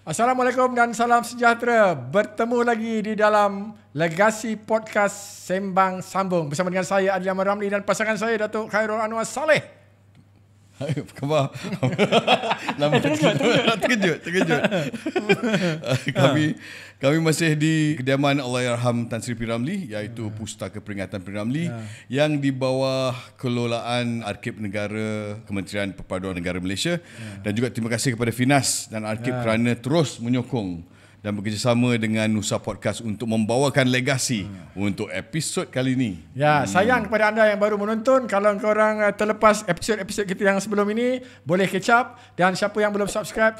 Assalamualaikum dan salam sejahtera. Bertemu lagi di dalam Legasi Podcast Sembang Sambung bersama dengan saya Adli Ahmad Ramli dan pasangan saya Datuk Khairul Anwar Saleh. Apa khabar? Terkejut. Kami masih di kediaman Allahyarham Tan Sri P. Ramlee, iaitu Pustaka Peringatan P. Ramlee yang di bawah kelolaan Arkib Negara Kementerian Perpaduan Negara Malaysia. Dan juga terima kasih kepada Finas dan Arkib kerana terus menyokong dan bekerjasama dengan Nusa Podcast untuk membawakan legasi untuk episod kali ini. Ya, sayang kepada anda yang baru menonton. Kalau korang terlepas episod-episod kita yang sebelum ini, boleh catch up. Dan siapa yang belum subscribe,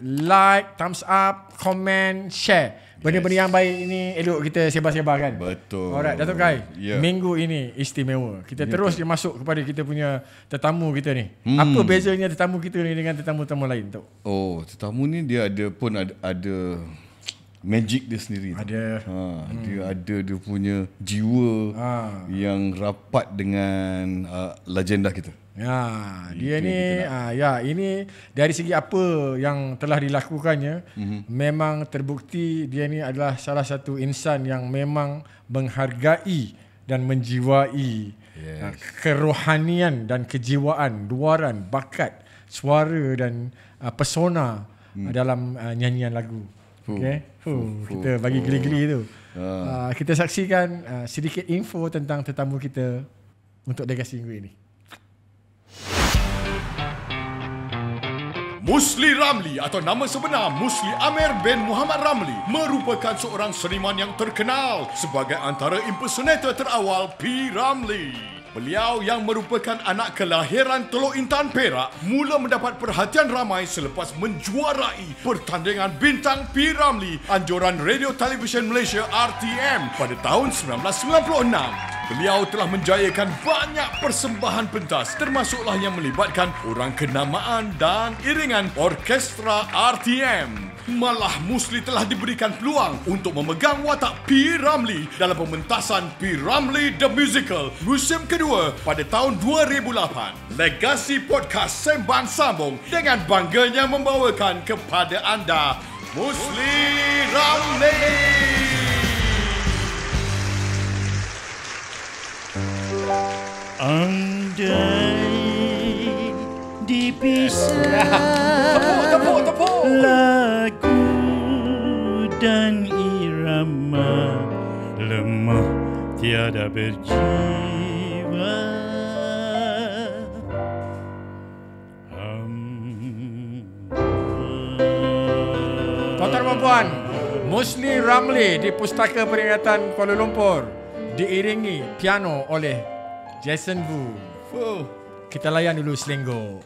like, thumbs up, comment, share. Benda-benda yang baik ini elok kita sebar-sebar kan. Betul. Alright, Datuk Kai. Minggu ini istimewa. Kita terus dia masuk kepada kita punya tetamu kita ni. Apa bezanya tetamu kita ni dengan tetamu-tetamu lain, Tok? Oh, tetamu ni dia ada magic dia sendiri. Ada. Dia ada dia punya jiwa yang rapat dengan legenda kita. Ya, dia ni ini dari segi apa yang telah dilakukannya, memang terbukti dia ni adalah salah satu insan yang memang menghargai dan menjiwai kerohanian dan kejiwaan, luaran, bakat, suara dan pesona dalam nyanyian lagu. Kita bagi geli-geli tu. Kita saksikan sedikit info tentang tetamu kita untuk legasi minggu ini. Musli Ramlee atau nama sebenar Musli Amer bin Muhammad Ramlee merupakan seorang seniman yang terkenal sebagai antara impersonator terawal P. Ramlee. Beliau yang merupakan anak kelahiran Teluk Intan Perak mula mendapat perhatian ramai selepas menjuarai pertandingan Bintang P. Ramlee anjuran Radio Television Malaysia RTM pada tahun 1996. Beliau telah menjayakan banyak persembahan pentas termasuklah yang melibatkan orang kenamaan dan iringan orkestra RTM. Malah Musli telah diberikan peluang untuk memegang watak P. Ramlee dalam pementasan P. Ramlee The Musical musim kedua pada tahun 2008. Legasi Podcast Sembang Sambung dengan bangganya membawakan kepada anda Musli Ramlee. Andai dipisah Tepuk. lagu dan irama lemah tiada berjiwa. Tuan-tuan dan puan, Musli Ramlee di Pustaka Peringatan Kuala Lumpur diiringi piano oleh Jason Wu. Kita layan dulu Selenggo.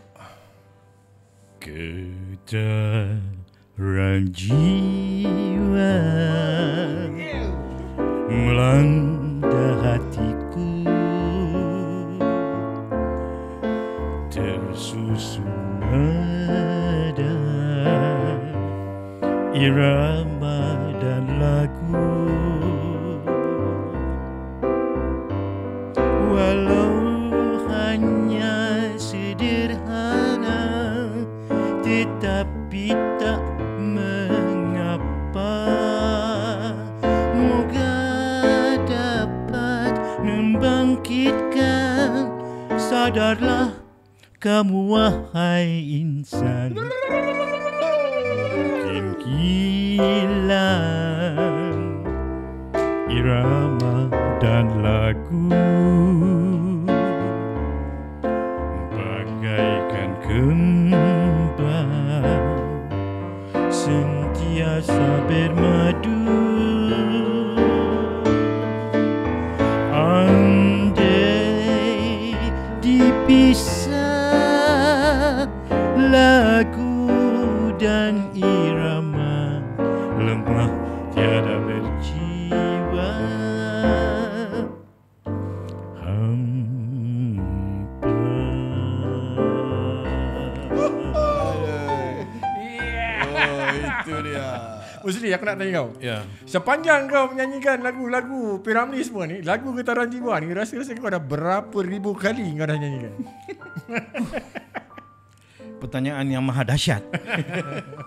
Getaran jiwa melanda hatiku, tersusun nada irama dan lagu. Walau hanya sederhana, tetapi tak mengapa. Moga dapat membangkitkan. Sadarlah kamu wahai insan, mungkin hilang irama dan lagu, bagaikan kembang sentiasa bermadu. Andai dipisah lagu dan irama lemah tiada berjiwa. Itu dia. Musli, aku nak tanya kau. Ya. Sepanjang kau menyanyikan lagu-lagu P. Ramlee semua ni, lagu Getaran Jiwa ni, rasa-rasa kau dah berapa ribu kali kau dah nyanyikan? Pertanyaan yang maha dahsyat.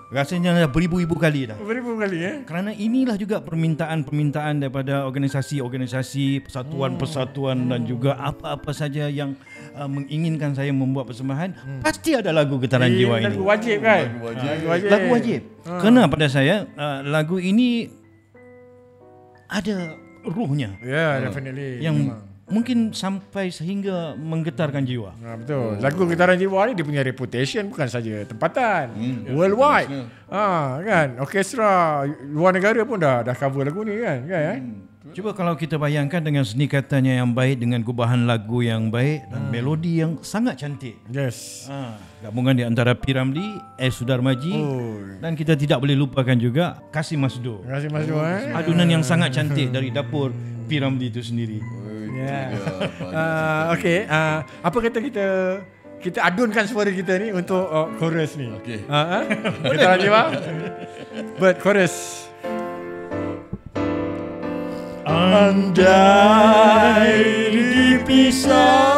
Rasanya dah beribu-ribu kali dah. Beribu kali Kerana inilah juga permintaan-permintaan daripada organisasi-organisasi, persatuan-persatuan dan juga apa-apa saja yang menginginkan saya membuat persembahan, pasti ada lagu Getaran Jiwa ini. Lagu wajib kan? Lagu wajib. Kerana pada saya lagu ini ada ruhnya. Definitely. Yang mungkin sampai sehingga menggetarkan jiwa. Betul. Lagu Getaran Jiwa ni dia punya reputation bukan saja tempatan, worldwide. Kan, orkestra luar negara pun dah cover lagu ni kan. Cuba kalau kita bayangkan dengan seni katanya yang baik, dengan gubahan lagu yang baik dan melodi yang sangat cantik. Yes. Gabungan di antara P. Ramlee, S. Sudarmaji dan kita tidak boleh lupakan juga Kasim Masdo. Terima kasih Mas Jo. Adunan yang sangat cantik dari dapur P. Ramlee itu sendiri. Okey, apa kata kita adunkan suara kita ni untuk chorus ni. Okey. Kita lanjut bang. But chorus. Andai dipisah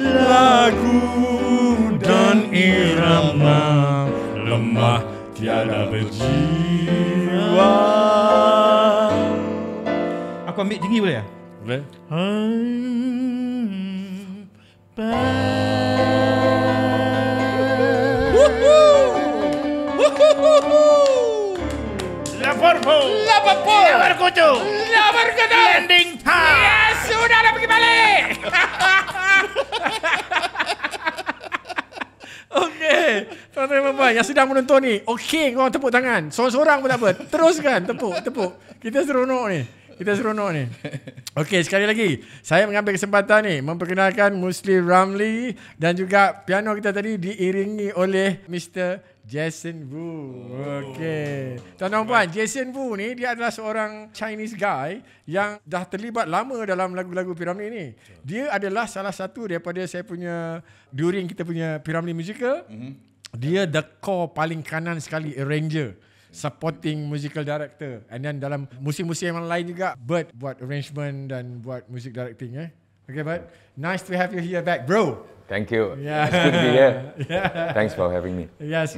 lagu dan irama, lemah tiada berjiwa. Aku ambil tinggi boleh ya? Boleh. Landing time. Yes, sudah dah pergi balik. Okey, tuan-tuan dan puan yang sedang menonton ni, okey korang tepuk tangan. Seorang-seorang pun tak apa. Teruskan tepuk. Kita seronok ni. Okey, sekali lagi saya mengambil kesempatan ni memperkenalkan Musli Ramlee dan juga piano kita tadi diiringi oleh Mr. Jason Wu. Okey. Tuan-tuan dan puan, Jason Wu ni dia adalah seorang Chinese guy yang dah terlibat lama dalam lagu-lagu P. Ramlee ni. Dia adalah salah satu daripada saya punya during kita punya P. Ramlee musical. Dia the core paling kanan sekali arranger, supporting musical director, and then dalam musim-musim yang lain juga Bert buat arrangement dan buat music directing. Okay Bert, nice to have you here back bro. Thank you. Yeah. It's good to be here. Thanks for having me. Yes.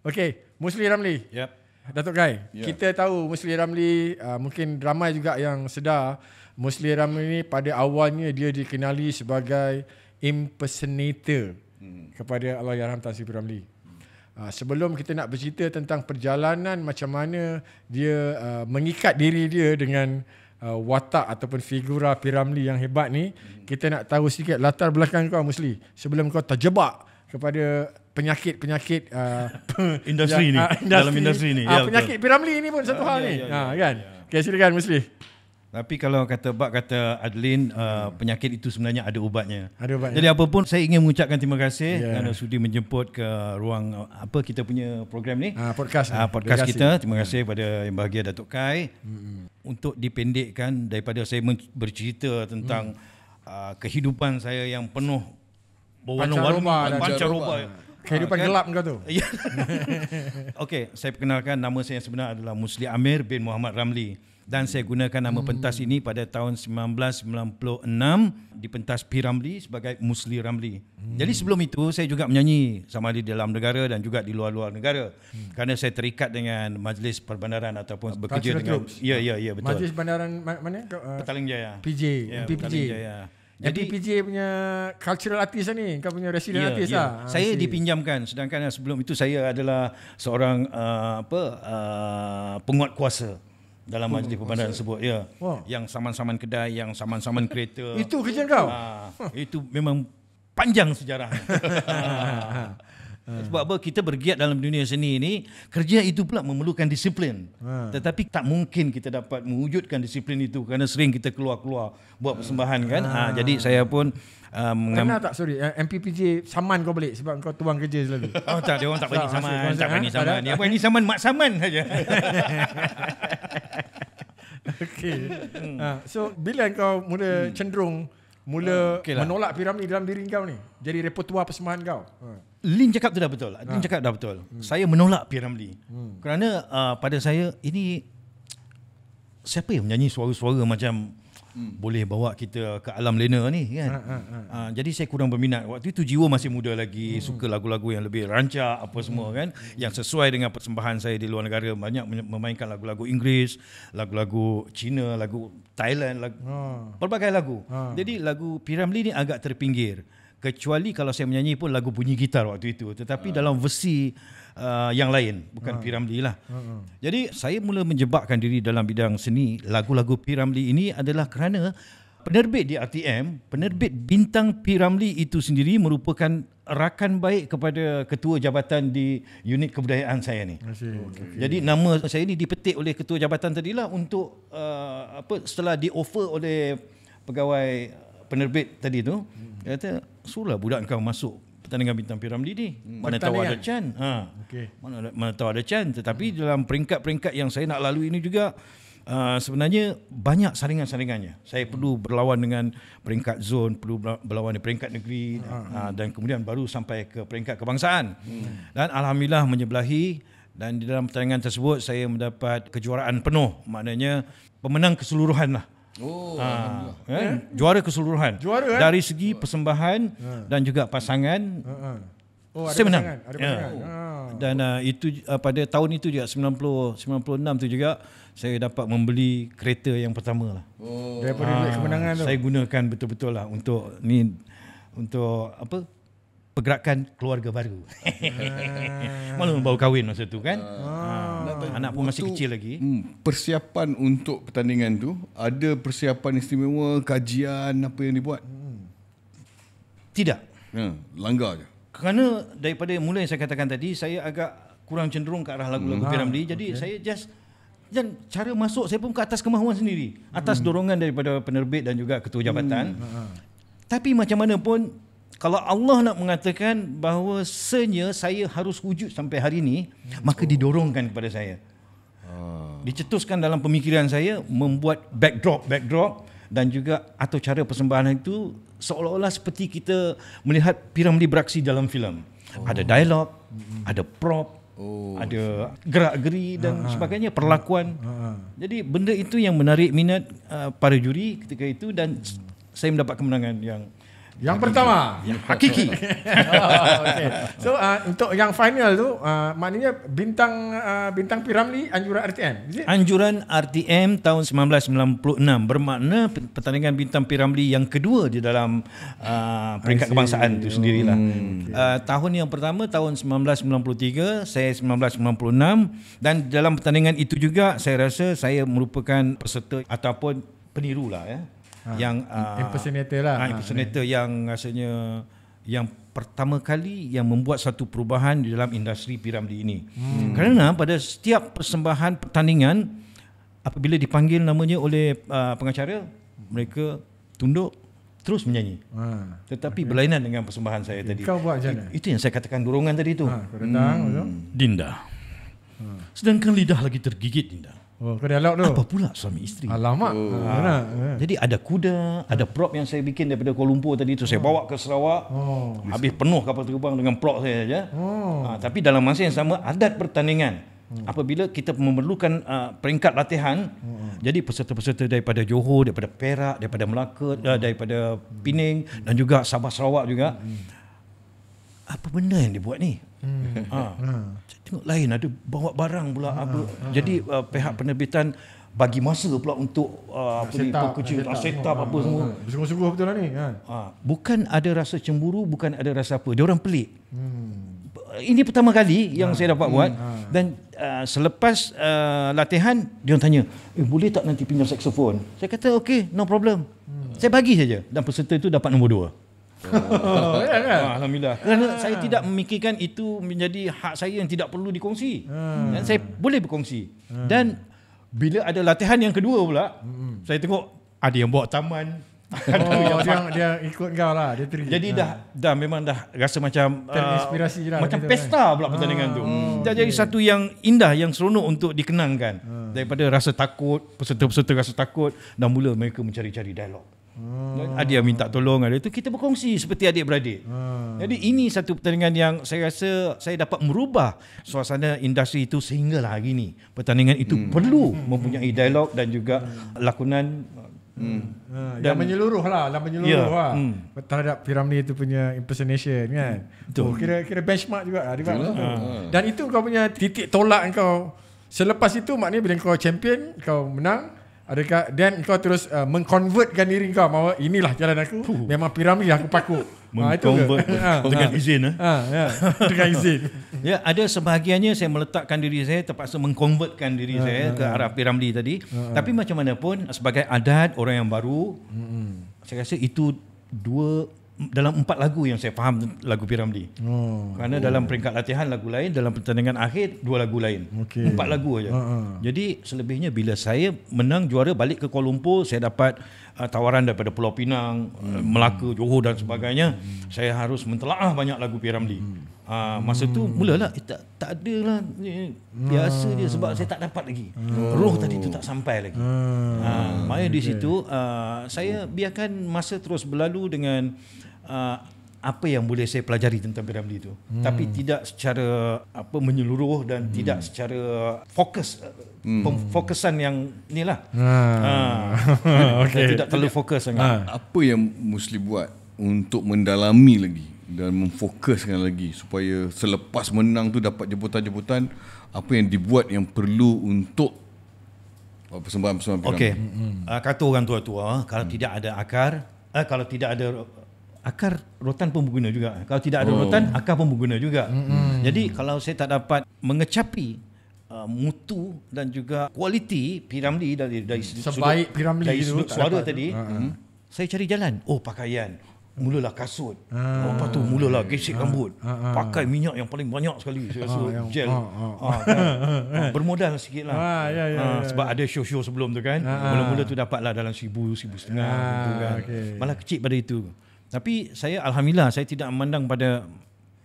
Okay, Musli Ramlee. Yep. Datuk Kai, kita tahu Musli Ramlee, mungkin ramai juga yang sedar Musli Ramlee ni pada awalnya dia dikenali sebagai impersonator kepada Allahyarham Tan Sri P. Ramlee. Sebelum kita nak bercerita tentang perjalanan macam mana dia mengikat diri dia dengan watak ataupun figura P. Ramlee yang hebat ni, kita nak tahu sedikit latar belakang kau Musli sebelum kau terjebak kepada penyakit Industri ni, dalam industri ni. Penyakit P. Ramlee ni pun satu hal ni. Kan? Okay, silakan Musli. Tapi kalau kata Adeline, penyakit itu sebenarnya ada ubatnya. Ada ubatnya. Jadi apa pun saya ingin mengucapkan terima kasih kerana sudi menjemput ke ruang kita punya program ni. Podcast kita. Terima kasih kepada Yang Bahagia Datuk Kai untuk dipendekkan daripada saya bercerita tentang kehidupan saya yang penuh berwarna-warni, pancaroba. Kehidupan gelap kau tu. Okey, saya perkenalkan, nama saya yang sebenar adalah Musli Amir bin Muhammad Ramlee. Dan saya gunakan nama pentas ini pada tahun 1996 di pentas P. Ramlee sebagai Musli Ramlee. Jadi sebelum itu saya juga menyanyi sama di dalam negara dan juga di luar-luar negara. Kerana saya terikat dengan Majlis Perbandaran ataupun bekerja dengan ya betul. Majlis Bandaran mana? Petaling Jaya. PJ, MPPJ. Jadi PJ punya cultural artist ni, kau punya resident artist lah. Saya dipinjamkan, sedangkan sebelum itu saya adalah seorang penguat kuasa dalam majlis perbandaran tersebut yang saman-saman kedai, yang saman-saman kereta. Itu kerja kau? Itu memang panjang sejarahnya. Sebab apa, kita bergiat dalam dunia seni ini, kerja itu pula memerlukan disiplin. Tetapi tak mungkin kita dapat mewujudkan disiplin itu kerana sering kita keluar-keluar buat persembahan kan. Jadi saya pun Kenal tak, sorry, MPPJ saman kau balik sebab kau tuang kerja selalu? Tak, dia orang tak bagi saman. Tak bagi saman. Dia bagi saman, mak saman saja. Okay. So bila kau mula cenderung menolak P. Ramlee dalam diri kau ni, jadi repertoire persembahan kau? Lin cakap tu dah betul. Saya menolak P. Ramlee. Kerana pada saya ini, siapa yang menyanyi suara-suara macam boleh bawa kita ke alam lena ni kan. Jadi saya kurang berminat. Waktu itu jiwa masih muda lagi, suka lagu-lagu yang lebih rancak apa semua kan, yang sesuai dengan persembahan saya di luar negara. Banyak memainkan lagu-lagu Inggeris, lagu-lagu Cina, lagu Thailand, pelbagai lagu. Jadi lagu P. Ramlee ni agak terpinggir. Kecuali kalau saya menyanyi pun lagu bunyi gitar waktu itu, tetapi dalam versi yang lain, bukan P. Ramlee lah. Jadi saya mula menjebakkan diri dalam bidang seni. Lagu-lagu P. Ramlee ini adalah kerana penerbit di RTM, penerbit Bintang P. Ramlee itu sendiri merupakan rakan baik kepada ketua jabatan di unit kebudayaan saya ni. Jadi nama saya ni dipetik oleh ketua jabatan tadilah untuk setelah di-offer oleh pegawai penerbit tadi tu, dia kata, suruhlah budak kau masuk pertandingan Bintang P. Ramlee ni. Mana tahu ada can. Mana tahu ada can. Tetapi dalam peringkat-peringkat yang saya nak lalui ini juga, sebenarnya banyak saringan-saringannya. Saya perlu berlawan dengan peringkat zon, perlu berlawan dengan peringkat negeri, dan kemudian baru sampai ke peringkat kebangsaan. Dan alhamdulillah menyebelahi, dan di dalam pertandingan tersebut saya mendapat kejuaraan penuh, maknanya pemenang keseluruhan lah. Juara keseluruhan. Dari segi persembahan dan juga pasangan. Saya menang. Dan itu pada tahun itu juga 96 tu juga saya dapat membeli kereta yang pertama lah. Daripada duit kemenangan tu. Saya gunakan betul-betul lah untuk apa? Pergerakan keluarga baru. Maklum baru kahwin masa tu kan. Anak pun masih kecil lagi. Persiapan untuk pertandingan tu, ada persiapan istimewa, kajian apa yang dibuat? Tidak. Langgar je. Kerana daripada mula yang saya katakan tadi, saya agak kurang cenderung ke arah lagu-lagu P. Ramlee. Jadi saya dan cara masuk saya pun ke atas kemahuan sendiri, atas dorongan daripada penerbit dan juga ketua jabatan. Tapi macam mana pun, kalau Allah nak mengatakan bahawasanya saya harus wujud sampai hari ini, maka didorongkan kepada saya. Dicetuskan dalam pemikiran saya membuat backdrop dan juga atau cara persembahan itu seolah-olah seperti kita melihat P. Ramlee beraksi dalam filem. Ada dialog, ada prop, ada gerak-geri dan sebagainya, perlakuan. Jadi benda itu yang menarik minat para juri ketika itu, dan saya mendapat kemenangan yang pertama, yang hakiki. Okay. So untuk yang final tu, maknanya bintang P. Ramlee anjuran RTM. Anjuran RTM tahun 1996, bermakna pertandingan Bintang P. Ramlee yang kedua di dalam peringkat kebangsaan itu sendirilah. Tahun yang pertama tahun 1993, saya 1996, dan dalam pertandingan itu juga saya rasa saya merupakan peserta ataupun peniru lah ya. Yang impersonator lah. Impersonator yang rasanya yang pertama kali yang membuat satu perubahan di dalam industri P. Ramlee ini. Kerana pada setiap persembahan pertandingan, apabila dipanggil namanya oleh pengacara, mereka tunduk terus menyanyi. Tetapi berlainan dengan persembahan saya tadi. Kau buat macam mana? Itu yang saya katakan dorongan tadi tu. Kau datang, Dinda. Sedangkan lidah lagi tergigit, Dinda. Kau dialog tu. Apa pula suami isteri? Alamak. Jadi ada kuda, ada prop yang saya bikin daripada Kuala Lumpur tadi tu, saya bawa ke Sarawak. Habis penuh kapal terbang dengan prop saya saja. Tapi dalam masa yang sama, adat pertandingan, apabila kita memerlukan peringkat latihan, jadi peserta-peserta daripada Johor, daripada Perak, daripada Melaka, daripada Pening dan juga Sabah Sarawak juga, apa benda yang dibuat ni? Saya tengok lain, ada bawa barang pula. Jadi pihak penerbitan bagi masa pula untuk set up apa semua. Sungguh-sungguh betul lah ni. Bukan ada rasa cemburu, bukan ada rasa apa. Dia orang pelik. Ini pertama kali yang saya dapat buat. Dan selepas latihan, dia orang tanya, boleh tak nanti pinjam saksofon? Saya kata, okay, no problem. Saya bagi saja. Dan peserta itu dapat nombor 2. Alhamdulillah. Kerana saya tidak memikirkan itu menjadi hak saya yang tidak perlu dikongsi. Dan saya boleh berkongsi. Dan bila ada latihan yang kedua pula, saya tengok ada yang bawa taman. Dia ikut kau lah. Dia jadi dah memang dah rasa macam terinspirasi lah, macam pesta pula pertandingan tu. Dah jadi satu yang indah, yang seronok untuk dikenangkan. Daripada rasa takut, peserta-peserta rasa takut, dan mula mereka mencari-cari dialog. Ada yang minta tolong, ada itu kita berkongsi seperti adik-beradik. Jadi ini satu pertandingan yang saya rasa saya dapat merubah suasana industri itu sehinggalah hari ini pertandingan itu perlu mempunyai dialog dan juga lakonan Yang menyeluruh lah, terhadap P. Ramlee itu punya impersonation kan. Kira benchmark juga lah. Dan itu kau punya titik tolak kau. Selepas itu maknanya bila kau champion, kau menang, adakah dan kau terus mengconvertkan diri kau bahawa inilah jalan aku, memang P. Ramlee aku paku. Mengconvert dengan izin. Dengan izin. Ya, ada sebahagiannya saya meletakkan diri saya, terpaksa mengkonvertkan diri saya ke arah P. Ramlee tadi. Tapi macam mana pun, sebagai adat orang yang baru, saya rasa itu dalam 4 lagu yang saya faham lagu P. Ramlee. Kerana dalam peringkat latihan lagu lain, dalam pertandingan akhir 2 lagu lain. 4 lagu aja. Jadi selebihnya bila saya menang juara balik ke Kuala Lumpur, saya dapat tawaran daripada Pulau Pinang, Melaka, Johor dan sebagainya. Saya harus mentelaah banyak lagu P. Ramlee. Masa tu mulalah tak ada lah, biasa je sebab saya tak dapat lagi. Roh tadi tu tak sampai lagi. Maknanya di situ saya biarkan masa terus berlalu dengan apa yang boleh saya pelajari tentang P. Ramlee itu. Tapi tidak secara menyeluruh dan tidak secara fokus. Fokusan yang inilah. Tidak terlalu fokus sangat. Apa yang Musli buat untuk mendalami lagi dan memfokuskan lagi supaya selepas menang tu dapat jemputan-jemputan, apa yang dibuat yang perlu untuk persembahan-persembahan P. Ramlee? Kata orang tua-tua, kalau tidak ada akar, kalau tidak ada akar, rotan pun berguna juga. Kalau tidak ada rotan, akar pun berguna juga. Jadi kalau saya tak dapat mengecapi mutu dan juga kualiti P. Ramlee dari sebaik P. Ramlee dari sudut suara dapat. tadi, saya cari jalan. Pakaian. Mulalah kasut. Lepas tu mulalah gesek rambut. Pakai minyak yang paling banyak sekali. Saya rasa gel. Bermodal sikit lah. Sebab ada show-show sebelum tu kan. Mula-mula tu dapatlah dalam 1,000, 1,500 kan. Malah kecil pada itu. Tapi saya alhamdulillah saya tidak memandang pada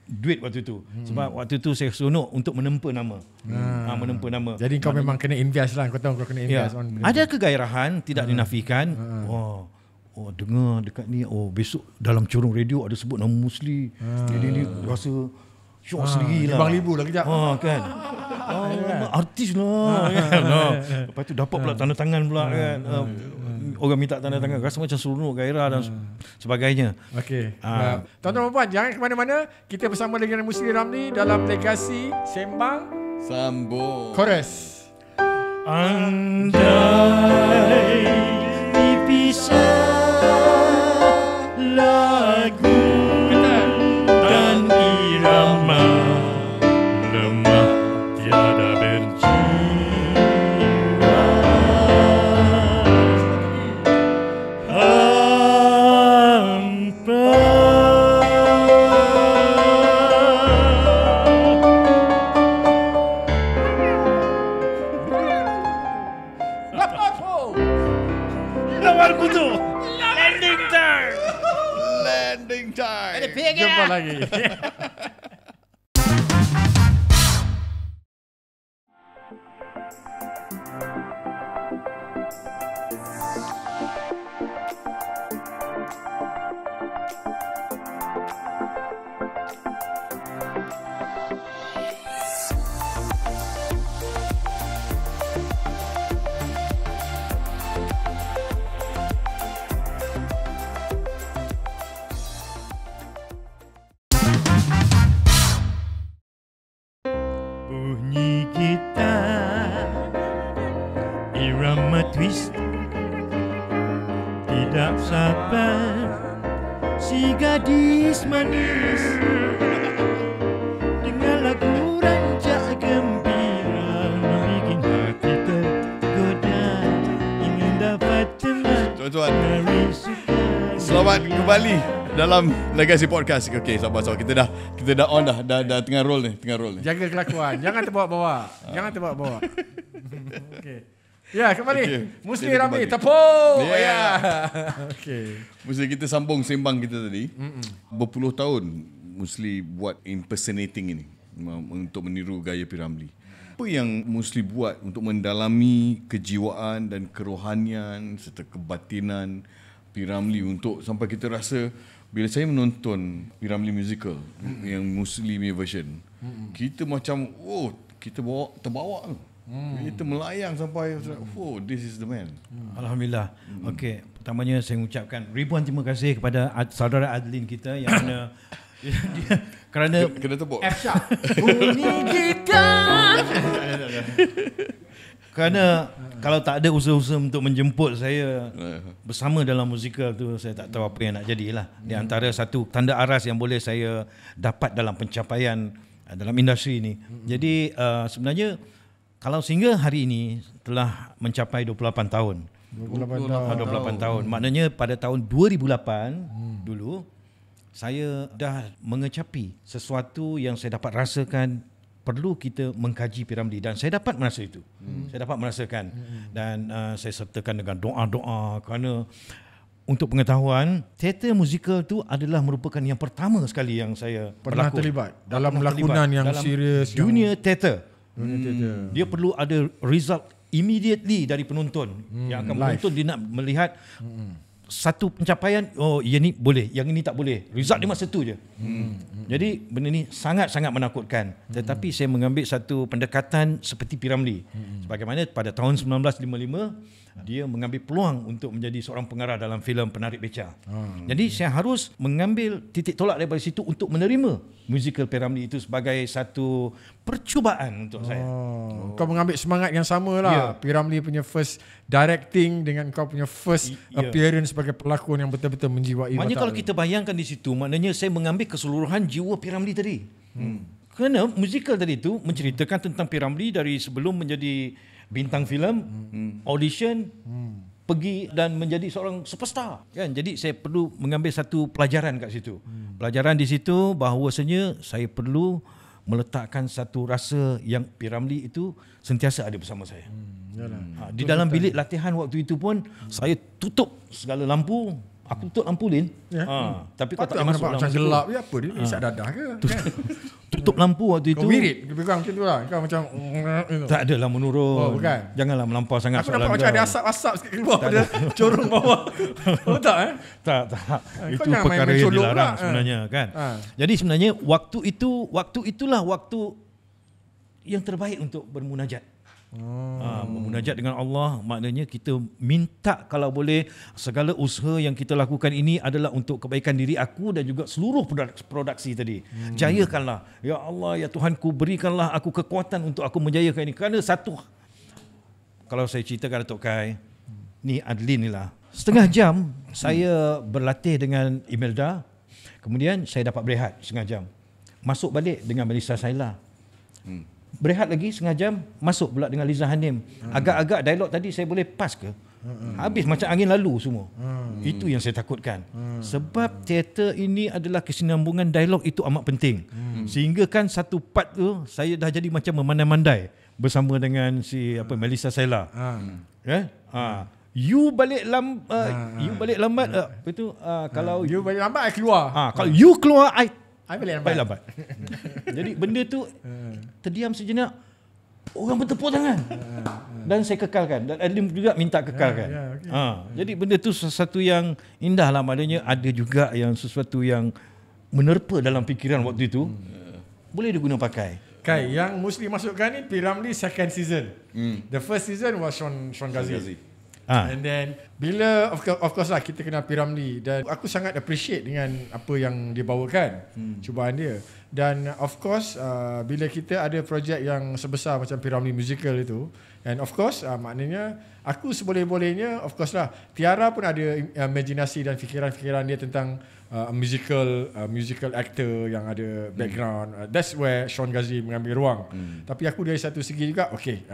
duit waktu tu. Sebab waktu tu saya seronok untuk menempa nama. Menempa nama. Jadi kau memang kena invest lah. Kau tahu kau kena invest. Ada kegairahan, tidak dinafikan. Dengar dekat ni, besok dalam corong radio ada sebut nama Musli. Ini rasa syok sendiri lah. RM5,000 lah kejap. Kan. Artis lah. Lepas tu dapat pula tanda tangan pula kan. Orang minta tanda tangan, rasa macam seronok, gairah dan sebagainya. Okey. Tuan-tuan dan puan, jangan ke mana-mana. Kita bersama dengan Musli Ramlee dalam Legasi Sembang Sambung Chorus. Andai dipisah lagu dan irama, lemah tiada berjiwa. Hampa lawan kutu. Landing time. Landing time. Jumpa lagi. Bunyi gitar, irama twist, tidak sabar si gadis manis dengan lagu rancak gembira, membikin hati tergoda, ingin dapat teman. Tuan-tuan, Mari suka. selamat kembali dalam Legasi Podcast. Okey, sabar-sabar. Kita dah on dah tengah roll ni. Jaga kelakuan. Jangan terbawa-bawa. Okey. Ya, kembali. Okey. Musli Kita Ramlee, kembali. tepuk. Ya. Okey. Musli, kita sambung sembang kita tadi. Berpuluh tahun Musli buat impersonating ini untuk meniru gaya P. Ramlee. Apa yang Musli buat untuk mendalami kejiwaan dan kerohanian serta kebatinan P. Ramlee untuk sampai kita rasa bila saya menonton P. Ramlee musical yang Musli punya version, kita macam kita terbawa. Kita melayang sampai this is the man. Alhamdulillah. Okey, pertamanya saya mengucapkan ribuan terima kasih kepada saudara Adlin kita yang mana dia kerana Kena tepuk. Bunyi gitar. kerana kalau tak ada usaha-usaha untuk menjemput saya bersama dalam musikal tu, saya tak tahu apa yang nak jadilah. Di antara satu tanda aras yang boleh saya dapat dalam pencapaian dalam industri ini. Jadi sebenarnya kalau sehingga hari ini telah mencapai 28 tahun. 28 tahun. Maknanya pada tahun 2008 dulu saya dah mengecapi sesuatu yang saya dapat rasakan perlu kita mengkaji P.Ramlee dan saya dapat merasa itu. Saya dapat merasakan dan saya sertakan dengan doa-doa kerana untuk pengetahuan, teater musikal tu adalah merupakan yang pertama sekali yang saya Pernah terlibat dalam lakonan yang dalam serius, dunia teater. Dia perlu ada result immediately dari penonton yang akan menonton, dia nak melihat satu pencapaian, yang ni boleh, yang ini tak boleh, result dia masa tu je. Jadi benda ni sangat-sangat menakutkan. Tetapi saya mengambil satu pendekatan seperti P.Ramlee. Sebagaimana pada tahun 1955 dia mengambil peluang untuk menjadi seorang pengarah dalam filem Penarik Beca. Jadi saya harus mengambil titik tolak daripada situ untuk menerima musical P.Ramlee itu sebagai satu percubaan untuk saya. Kau mengambil semangat yang sama lah. P.Ramlee punya first directing dengan kau punya first appearance sebagai pelakon yang betul-betul menjiwai. Maknanya kalau kita bayangkan di situ, maknanya saya mengambil keseluruhan jiwa P.Ramlee tadi. Kerana musical tadi itu menceritakan tentang P.Ramlee dari sebelum menjadi bintang filem, audition, pergi dan menjadi seorang superstar, kan? Jadi saya perlu mengambil satu pelajaran kat situ. Pelajaran di situ bahawasanya saya perlu meletakkan satu rasa yang P.Ramlee itu sentiasa ada bersama saya. Di dalam bilik latihan waktu itu pun saya tutup segala lampu. Aku tutup lampu, Lin. Tapi kau tak masuk macam gelap je, apa dia? Isap dadah ke? Tutup lampu waktu itu. Kau wirid lebih kurang macam tu lah. Kau macam tak adalah menurun. Bukan. Janganlah melampau sangat. Aku nampak macam ada asap-asap sikit keluar pada corong bawah. Tak. Itu perkara yang dilarang sebenarnya, kan. Jadi sebenarnya waktu itulah waktu yang terbaik untuk bermunajat. Memunajat dengan Allah, maknanya kita minta kalau boleh segala usaha yang kita lakukan ini adalah untuk kebaikan diri aku dan juga seluruh produksi tadi. Jayakanlah, ya Allah, ya Tuhanku, berikanlah aku kekuatan untuk aku menjayakan ini. Kerana satu, kalau saya ceritakan Datuk Kai, ni Adlin ni lah, setengah jam saya berlatih dengan Imelda, kemudian saya dapat berehat setengah jam, masuk balik dengan Melissa Saila. Berehat lagi setengah jam, masuk pula dengan Liza Hanim. Agak-agak dialog tadi saya boleh pass ke? Habis macam angin lalu semua. Itu yang saya takutkan. Sebab teater ini adalah kesinambungan dialog itu amat penting. Sehingga kan satu part tu saya dah jadi macam memandai-mandai bersama dengan Melissa Saila. You balik lambat apa tu? Kalau you balik lambat I keluar. Kalau you keluar I balik lambat. Jadi benda tu terdiam sejenak, orang bertepuk tangan dan saya kekalkan, dan Adlin juga minta kekalkan. Jadi benda tu sesuatu yang indah lah. Maknanya ada juga yang sesuatu yang menerpa dalam fikiran waktu itu, boleh diguna pakai. Kai, yang Muslim masukkan ni P.Ramlee second season. The first season was Sean Ghazi. And then bila of course lah kita kenal P.Ramlee dan aku sangat appreciate dengan apa yang dia bawakan, cubaan dia. Dan of course bila kita ada projek yang sebesar macam P.Ramlee musical itu, and of course maknanya aku seboleh-bolehnya, of course lah, Tiara pun ada imaginasi dan fikiran-fikiran dia tentang musical actor yang ada background. That's where Sean Ghazi mengambil ruang. Tapi aku dari satu segi juga, okay,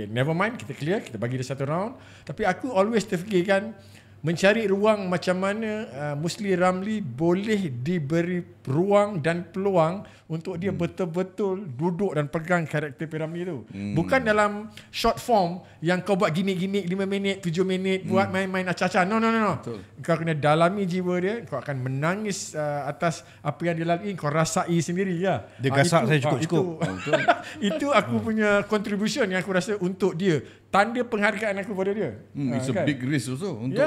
never mind, kita clear, kita bagi dia satu round. Tapi aku always terfikirkan mencari ruang macam mana Musli Ramlee boleh diberi ruang dan peluang untuk dia betul-betul duduk dan pegang karakter P.Ramlee tu. Bukan dalam short form yang kau buat gimmick-gimmick 5 minit, 7 minit, buat main-main acah-acah. No. Betul. Kau kena dalami jiwa dia, kau akan menangis atas apa yang dia lalui, kau rasai sendiri ya. Dia gasak saya cukup-cukup. Itu aku punya contribution yang aku rasa untuk dia. tanda penghargaan aku pada dia. It's a big risk also untuk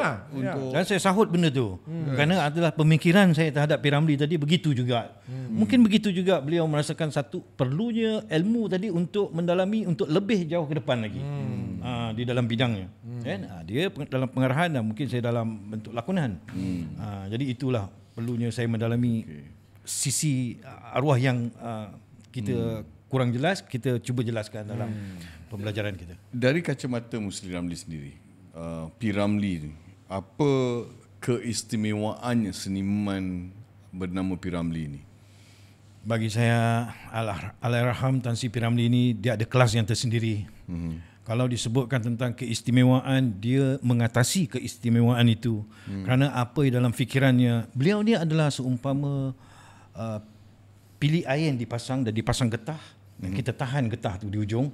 Dan saya sahut benda tu. Kerana adalah pemikiran saya terhadap P. Ramlee tadi begitu juga. Mungkin begitu juga beliau merasakan satu perlunya ilmu tadi untuk mendalami untuk lebih jauh ke depan lagi. Di dalam bidangnya. Kan? Dia dalam pengarahan dan mungkin saya dalam bentuk lakonan. Jadi itulah perlunya saya mendalami sisi arwah yang kita kurang jelas, kita cuba jelaskan dalam pembelajaran kita. Dari kacamata Musli Ramlee sendiri, P. Ramlee ni, apa keistimewaannya seniman bernama P. Ramlee ni? Bagi saya, Allahyarham Tan Sri P. Ramlee ini dia ada kelas yang tersendiri. Kalau disebutkan tentang keistimewaan, dia mengatasi keistimewaan itu. Kerana apa dalam fikirannya, beliau ni adalah seumpama pilih air yang dipasang dan dipasang getah. Dan kita tahan getah tu di ujung.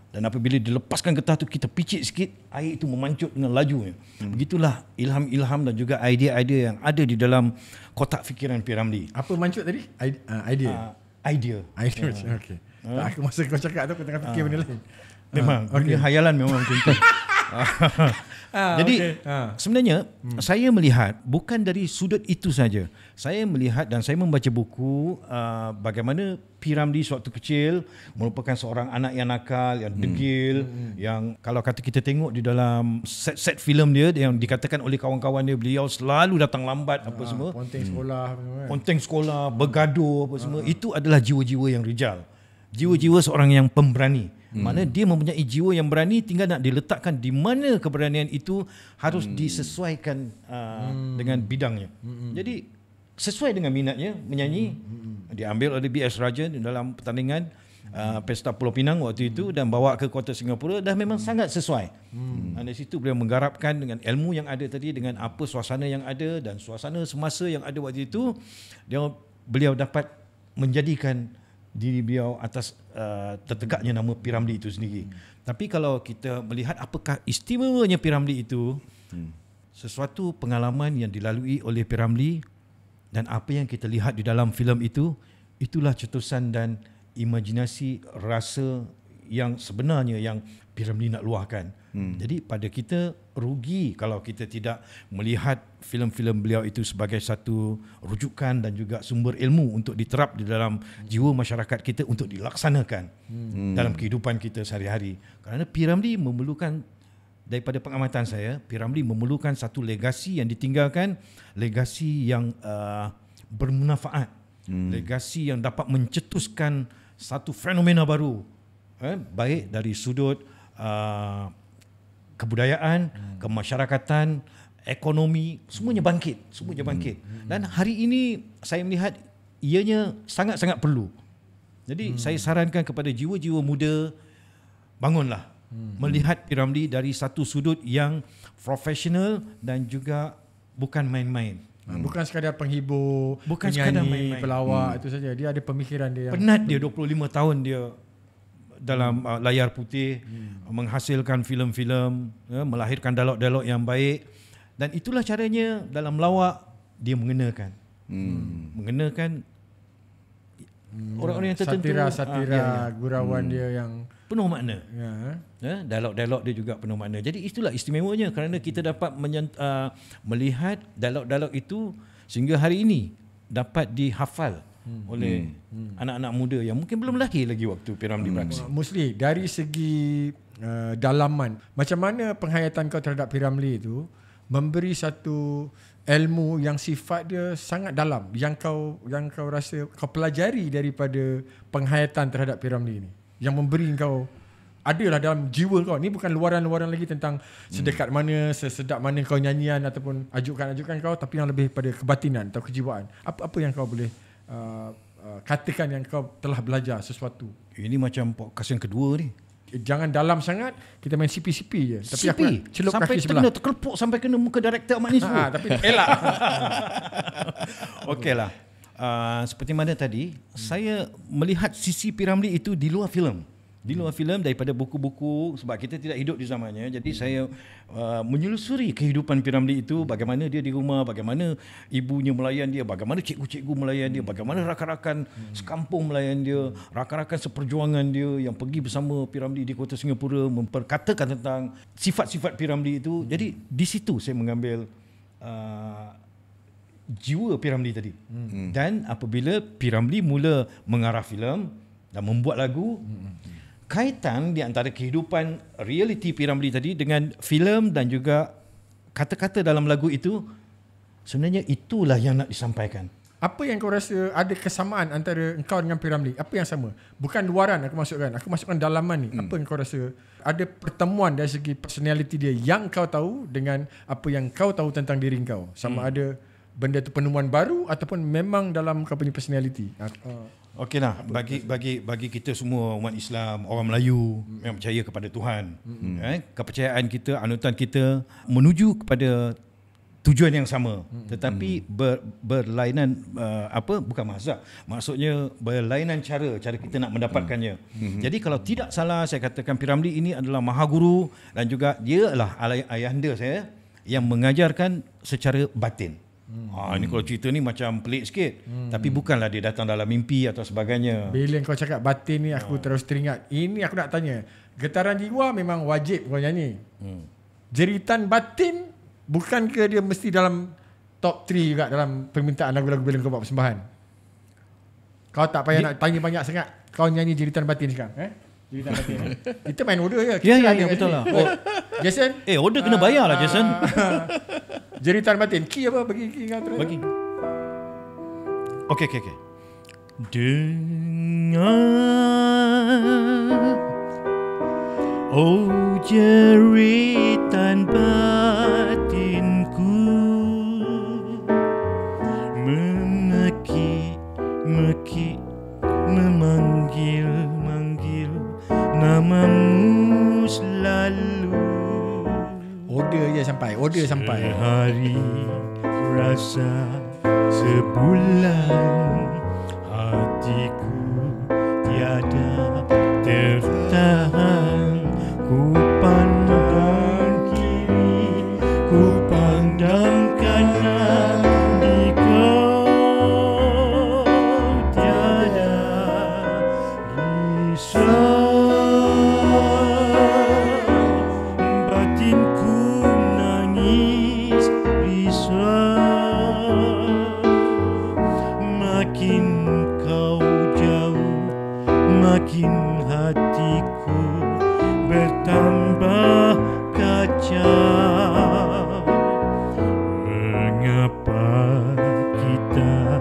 Dan apabila dilepaskan getah tu, kita picit sikit, air itu memancut dengan lajunya. Begitulah ilham-ilham dan juga idea-idea yang ada di dalam kotak fikiran P. Ramlee. Apa mancut tadi? Idea. Idea. Okey. Aku masa kau cakap tu aku tengah fikir benda lain. Memang dunia hayalan memang macam tu. Jadi sebenarnya saya melihat bukan dari sudut itu saja. Saya melihat dan saya membaca buku bagaimana P. Ramlee sewaktu kecil merupakan seorang anak yang nakal, yang degil, yang kalau kata kita tengok di dalam set filem dia yang dikatakan oleh kawan-kawan dia, beliau selalu datang lambat apa semua. Ponteng sekolah, bergaduh apa semua. Itu adalah jiwa-jiwa yang rijal. Jiwa-jiwa seorang yang pemberani. Mana dia mempunyai jiwa yang berani, tinggal nak diletakkan di mana keberanian itu harus disesuaikan dengan bidangnya. Jadi sesuai dengan minatnya menyanyi, diambil oleh B.S. Raja dalam pertandingan Pesta Pulau Pinang waktu itu dan bawa ke kota Singapura, dah memang sangat sesuai. Dari situ beliau menggarapkan dengan ilmu yang ada tadi, dengan apa suasana yang ada dan suasana semasa yang ada waktu itu, beliau dapat menjadikan diri beliau atas tertegaknya nama P. Ramlee itu sendiri. Tapi kalau kita melihat apakah istimewanya P. Ramlee itu, sesuatu pengalaman yang dilalui oleh P. Ramlee dan apa yang kita lihat di dalam filem itu, itulah cetusan dan imajinasi rasa yang sebenarnya yang P. Ramlee nak luahkan. Jadi pada kita rugi kalau kita tidak melihat filem-filem beliau itu sebagai satu rujukan dan juga sumber ilmu untuk diterap di dalam jiwa masyarakat kita untuk dilaksanakan dalam kehidupan kita sehari-hari. Kerana P. Ramlee memerlukan, daripada pengamatan saya, P. Ramlee memerlukan satu legasi yang ditinggalkan, legasi yang bermanfaat, legasi yang dapat mencetuskan satu fenomena baru, baik dari sudut kebudayaan, kemasyarakatan, ekonomi, semuanya bangkit, Dan hari ini saya melihat ianya sangat-sangat perlu. Jadi saya sarankan kepada jiwa-jiwa muda, bangunlah, melihat P. Ramlee dari satu sudut yang profesional dan juga bukan main-main. Bukan sekadar penghibur, bukan penyanyi, sekadar main-main, pelawak itu saja. Dia ada pemikiran dia yang penat. Dia 25 tahun dia dalam layar putih, menghasilkan filem-filem, melahirkan dialog-dialog yang baik, dan itulah caranya dalam lawak dia mengenakan orang-orang yang tertentu, satira gurauan dia yang penuh makna. Dialog-dialog dia juga penuh makna. Jadi itulah istimewanya kerana kita dapat melihat dialog-dialog itu sehingga hari ini dapat dihafal oleh anak-anak muda yang mungkin belum lahir lagi waktu P. Ramlee beraksi. Musli, dari segi dalaman, macam mana penghayatan kau terhadap P. Ramlee itu memberi satu ilmu yang sifat dia sangat dalam, yang kau rasa kau pelajari daripada penghayatan terhadap P. Ramlee ini, yang memberi kau adalah dalam jiwa kau. Ni bukan luaran-luaran lagi tentang sedekat mana, sesedap mana kau nyanyian ataupun ajukan kau, tapi yang lebih pada kebatinan atau kejiwaan. Apa yang kau boleh katakan yang kau telah belajar sesuatu? Ini macam podcast yang kedua ni. Jangan dalam sangat, kita main CP je. Tapi CP? Aku nak celup sampai kaki sebelah. terkelepuk sampai kena muka director Ahmad Nisfu. Tapi elak. Okeylah. Seperti mana tadi, saya melihat sisi P. Ramlee itu di luar filem. Di luar filem daripada buku-buku, sebab kita tidak hidup di zamannya. Jadi saya menyelusuri kehidupan P. Ramlee itu, bagaimana dia di rumah, bagaimana ibunya melayan dia, bagaimana cikgu-cikgu melayan dia, bagaimana rakan-rakan sekampung melayan dia, rakan-rakan seperjuangan dia yang pergi bersama P. Ramlee di kota Singapura memperkatakan tentang sifat-sifat P. Ramlee itu. Jadi di situ saya mengambil jiwa P. Ramlee tadi. Dan apabila P. Ramlee mula mengarah filem dan membuat lagu, kaitan di antara kehidupan realiti P. Ramlee tadi dengan filem dan juga kata-kata dalam lagu itu, sebenarnya itulah yang nak disampaikan. Apa yang kau rasa ada kesamaan antara engkau dengan P. Ramlee? Apa yang sama? Bukan luaran aku masukkan dalaman ni. Apa yang kau rasa ada pertemuan dari segi personality dia yang kau tahu dengan apa yang kau tahu tentang diri kau? Sama ada benda tu penemuan baru ataupun memang dalam kau punya personality? Okeylah, bagi kita semua umat Islam, orang Melayu yang percaya kepada Tuhan, kepercayaan kita, anutan kita menuju kepada tujuan yang sama, tetapi berlainan bukan mazhab, maksudnya berlainan cara kita nak mendapatkannya. Jadi kalau tidak salah saya katakan P. Ramlee ini adalah maha guru dan juga dia adalah ayahanda saya yang mengajarkan secara batin. Ini kalau cerita ni macam pelik sikit, tapi bukanlah dia datang dalam mimpi atau sebagainya. Bila kau cakap batin ni aku terus teringat. Ini aku nak tanya, Getaran Jiwa memang wajib kau nyanyi. Jeritan Batin, bukankah dia mesti dalam top 3 juga dalam permintaan lagu-lagu bila kau buat persembahan? Kau tak payah nak tanya banyak sangat. Kau nyanyi Jeritan Batin sekarang. Jeritan Batin. Kita main order je. Ya, betul lah. Jason? Order kena bayar lah, Jason. Jeritan Batin. Key apa? Bagi key kau terus. Bagi. Okey. Dengar, oh jeritan batinku, memekik, memanggil namamu selalu. Order sampai. Sehari rasa sebulan, hatiku tiada tertahan. Ku pandang kiri, ku pandang kanan, di kau tiada risau. Batinku nangis risau, makin kau jauh, makin hatiku bertambah kacau. Mengapa kita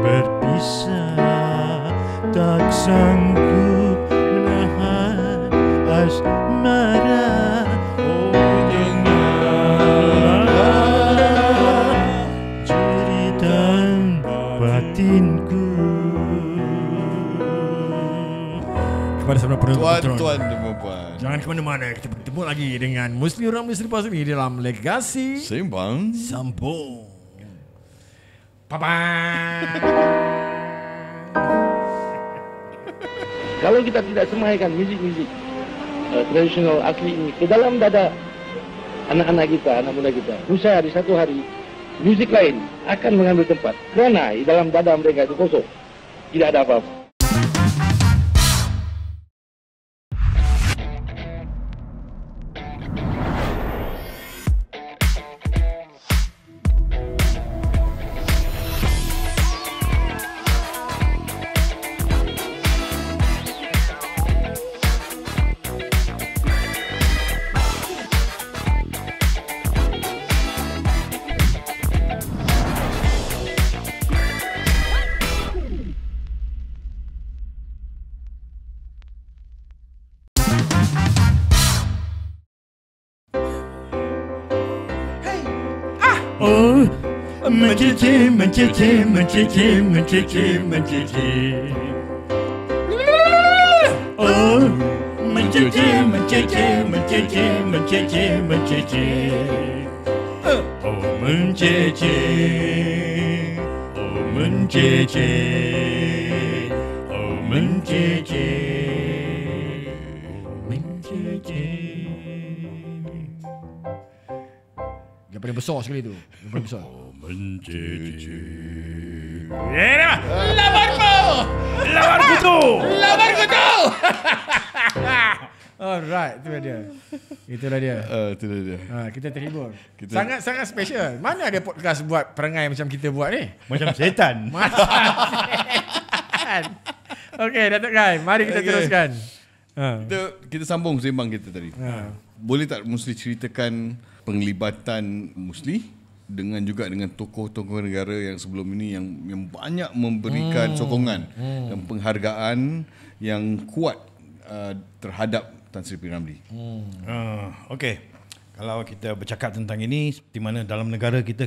berpisah, tak sanggup menahan asmara. Oh dengarlah jeritan batinku. Kepada semua penonton, Tuan-tuan dan puan-puan, jangan ke mana-mana. Kita bertemu lagi dengan Musli Ramlee selepas ini dalam Legasi seimbang Sambung. Bye-bye. Kalau kita tidak semaikan muzik-muzik tradisional asli ini ke dalam dada anak-anak kita, anak muda kita, usai di satu hari muzik lain akan mengambil tempat, kerana di dalam dada mereka itu kosong, tidak ada apa-apa. Oh, mencicir. Oh, mencicir. Oh, mencicir. paling besar sekali tu. Yang paling besar. Lawan kutu. Alright, itulah dia. Itulah dia. Itulah dia. Kita terhibur. Sangat-sangat special. Mana ada podcast buat perangai macam kita buat ni? Macam setan. Okey, Datuk Kai, mari kita teruskan. Kita sambung sembang kita tadi. Boleh tak Musli ceritakan penglibatan Musli dengan tokoh-tokoh negara yang sebelum ini yang banyak memberikan sokongan dan penghargaan yang kuat terhadap Tan Sri P. Ramlee. Okey. Kalau kita bercakap tentang ini, di mana dalam negara kita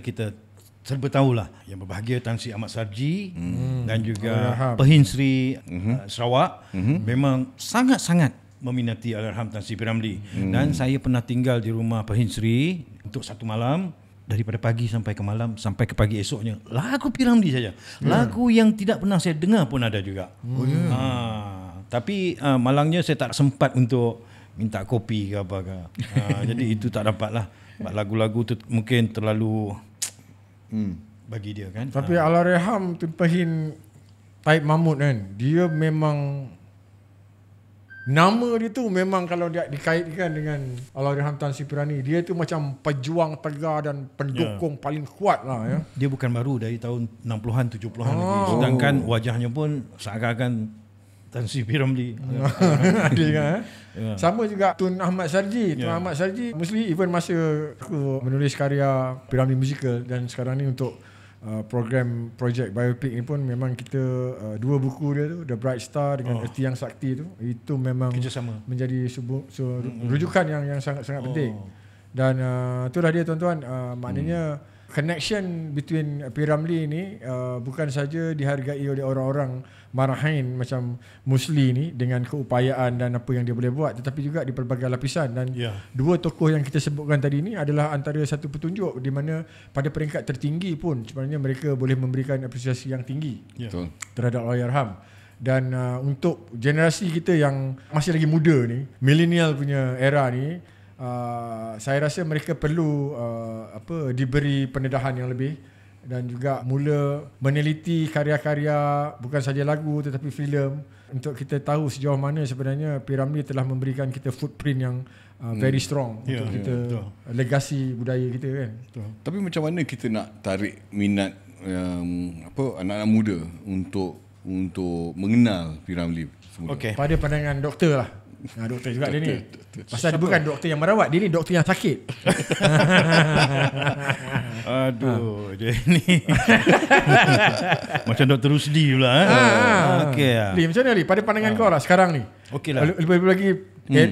serba tahulah yang berbahagia Tan Sri Ahmad Sarji dan juga Pehin Sri Sarawak memang sangat-sangat meminati Allahyarham Tan Sri P. Ramlee. Dan saya pernah tinggal di rumah Pehin Sri untuk satu malam, daripada pagi sampai ke malam, sampai ke pagi esoknya lagu P. Ramlee saja. Lagu yang tidak pernah saya dengar pun ada juga. Tapi malangnya saya tak sempat untuk minta kopi ke apa ke. Jadi itu tak dapat lah. Lagu-lagu tu mungkin terlalu bagi dia kan. Tapi Allahyarham Tun Pehin Taib Mahmud kan, dia memang nama dia tu memang kalau dia dikaitkan dengan Allahyarham Tan Sri P. Ramlee, dia tu macam pejuang tegar dan pendukung paling kuat lah ya. Dia bukan baru, dari tahun 60-an 70-an lagi. Sedangkan wajahnya pun seakan-akan Tan Sri P. Ramlee. Ada juga Sama juga Tun Ahmad Sarji. Tun Ahmad Sarji Musli even masa aku menulis karya P. Ramlee musical, dan sekarang ni untuk program projek biopic ni pun memang kita dua buku dia tu, The Bright Star dengan Erti Yang Sakti tu, itu memang kerjasama menjadi rujukan yang sangat-sangat penting. Dan itulah dia tuan-tuan, maknanya connection between P. Ramlee ni bukan saja dihargai oleh orang-orang marahin macam Musli ni dengan keupayaan dan apa yang dia boleh buat, tetapi juga di pelbagai lapisan. Dan dua tokoh yang kita sebutkan tadi ni adalah antara satu petunjuk di mana pada peringkat tertinggi pun sebenarnya mereka boleh memberikan apresiasi yang tinggi terhadap Allahyarham. Dan untuk generasi kita yang masih lagi muda ni, millennial punya era ni, saya rasa mereka perlu diberi pendedahan yang lebih, dan juga mula meneliti karya-karya bukan saja lagu tetapi filem, untuk kita tahu sejauh mana sebenarnya P. Ramlee telah memberikan kita footprint yang very strong untuk kita legasi budaya kita kan. Tapi macam mana kita nak tarik minat anak-anak muda untuk mengenal P. Ramlee? Pada pandangan doktor lah. Doktor juga dia ni. Pasal dia bukan doktor yang merawat, dia ni doktor yang sakit. Aduh, dia ni macam Dr. Rusdi pula. Okey. Li, macam mana Li? Pada pandangan kau lah sekarang ni. Okeylah. Lebih lagi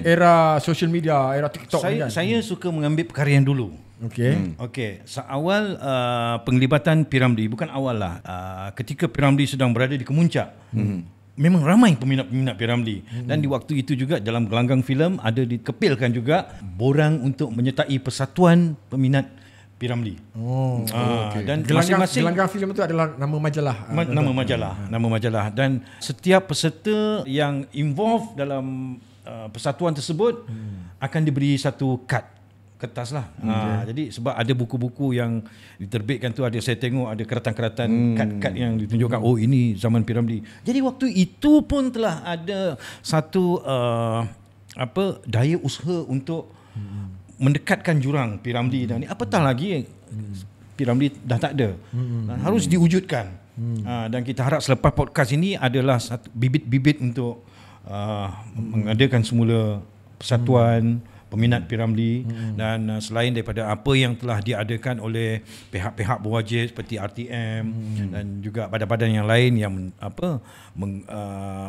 era social media, era TikTok ni kan. Saya suka mengambil perkara yang dulu. Okey. Awal penglibatan P. Ramlee, bukan awal lah. Ketika P. Ramlee sedang berada di kemuncak. Memang ramai peminat-peminat P. Ramlee. Dan di waktu itu juga dalam gelanggang filem ada dikepilkan juga borang untuk menyertai persatuan peminat P. Ramlee. Dan masing-masing gelanggang filem itu adalah nama majalah. Nama majalah. Dan setiap peserta yang involved dalam persatuan tersebut akan diberi satu kad kertas lah. Jadi sebab ada buku-buku yang diterbitkan tu, saya tengok ada keratan-keratan kad-kad yang ditunjukkan, oh ini zaman P. Ramlee. Jadi waktu itu pun telah ada satu daya usaha untuk mendekatkan jurang P. Ramlee. Dan apatah lagi P. Ramlee dah tak ada. Harus diwujudkan. Dan kita harap selepas podcast ini adalah satu bibit-bibit untuk mengadakan semula persatuan peminat P. Ramlee. Dan selain daripada apa yang telah diadakan oleh pihak-pihak berwajib seperti RTM dan juga badan-badan yang lain yang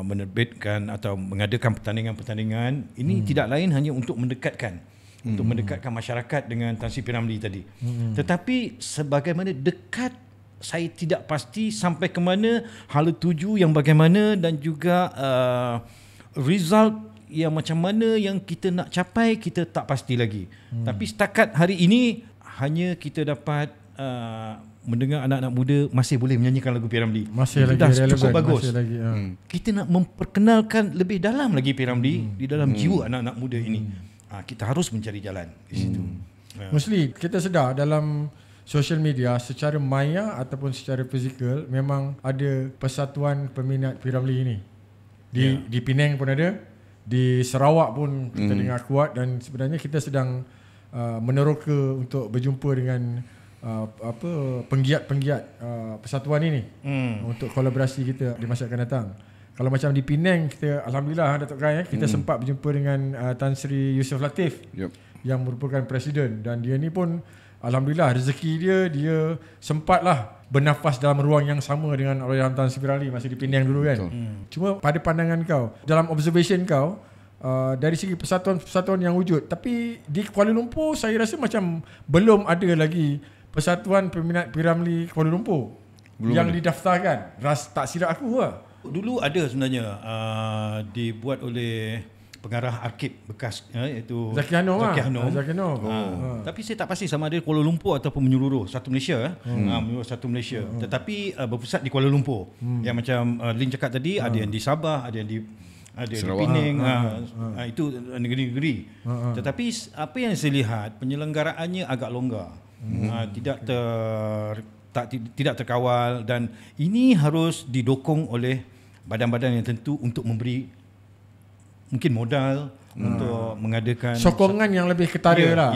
menerbitkan atau mengadakan pertandingan-pertandingan ini, tidak lain hanya untuk mendekatkan masyarakat dengan Tan Sri P. Ramlee tadi. Tetapi sebagaimana dekat, saya tidak pasti sampai ke mana, hala tuju yang bagaimana, dan juga result yang macam mana yang kita nak capai, kita tak pasti lagi. Tapi setakat hari ini hanya kita dapat mendengar anak-anak muda masih boleh menyanyikan lagu P. Ramlee. Masih lagi relevan, cukup bagus. Masih lagi, kita nak memperkenalkan lebih dalam lagi P. Ramlee di dalam jiwa anak-anak muda ini. Kita harus mencari jalan di situ. Mostly kita sedar dalam social media secara maya ataupun secara fizikal memang ada persatuan peminat P. Ramlee ini. Di Penang pun ada, di Sarawak pun kita dengar kuat, dan sebenarnya kita sedang meneroka untuk berjumpa dengan penggiat-penggiat persatuan ini untuk kolaborasi kita di masa akan datang. Kalau macam di Penang, kita alhamdulillah Datuk Kai, kita sempat berjumpa dengan Tan Sri Yusof Latif yang merupakan presiden, dan dia ni pun alhamdulillah rezeki dia sempatlah bernafas dalam ruang yang sama dengan Allahyarham Tan Sri P. Ramlee masa di Penang dulu kan. Cuma pada pandangan kau, dalam observation kau, dari segi persatuan-persatuan yang wujud, tapi di Kuala Lumpur saya rasa macam belum ada lagi persatuan peminat P. Ramlee Kuala Lumpur yang didaftarkan. Tak silap aku lah. Dulu ada sebenarnya dibuat oleh pengarah arkib bekas iaitu Zaki Hanum. Tapi saya tak pasti sama ada Kuala Lumpur ataupun menyeluruh satu Malaysia. Menyeluruh satu Malaysia. Tetapi berpusat di Kuala Lumpur. Yang macam Lin cakap tadi, ada yang di Sabah, ada yang di Penang, itu negeri-negeri. Tetapi apa yang saya lihat, penyelenggaraannya agak longgar. Tidak terkawal, dan ini harus didokong oleh badan-badan yang tentu untuk memberi mungkin modal untuk mengadakan sokongan yang lebih ketara lah.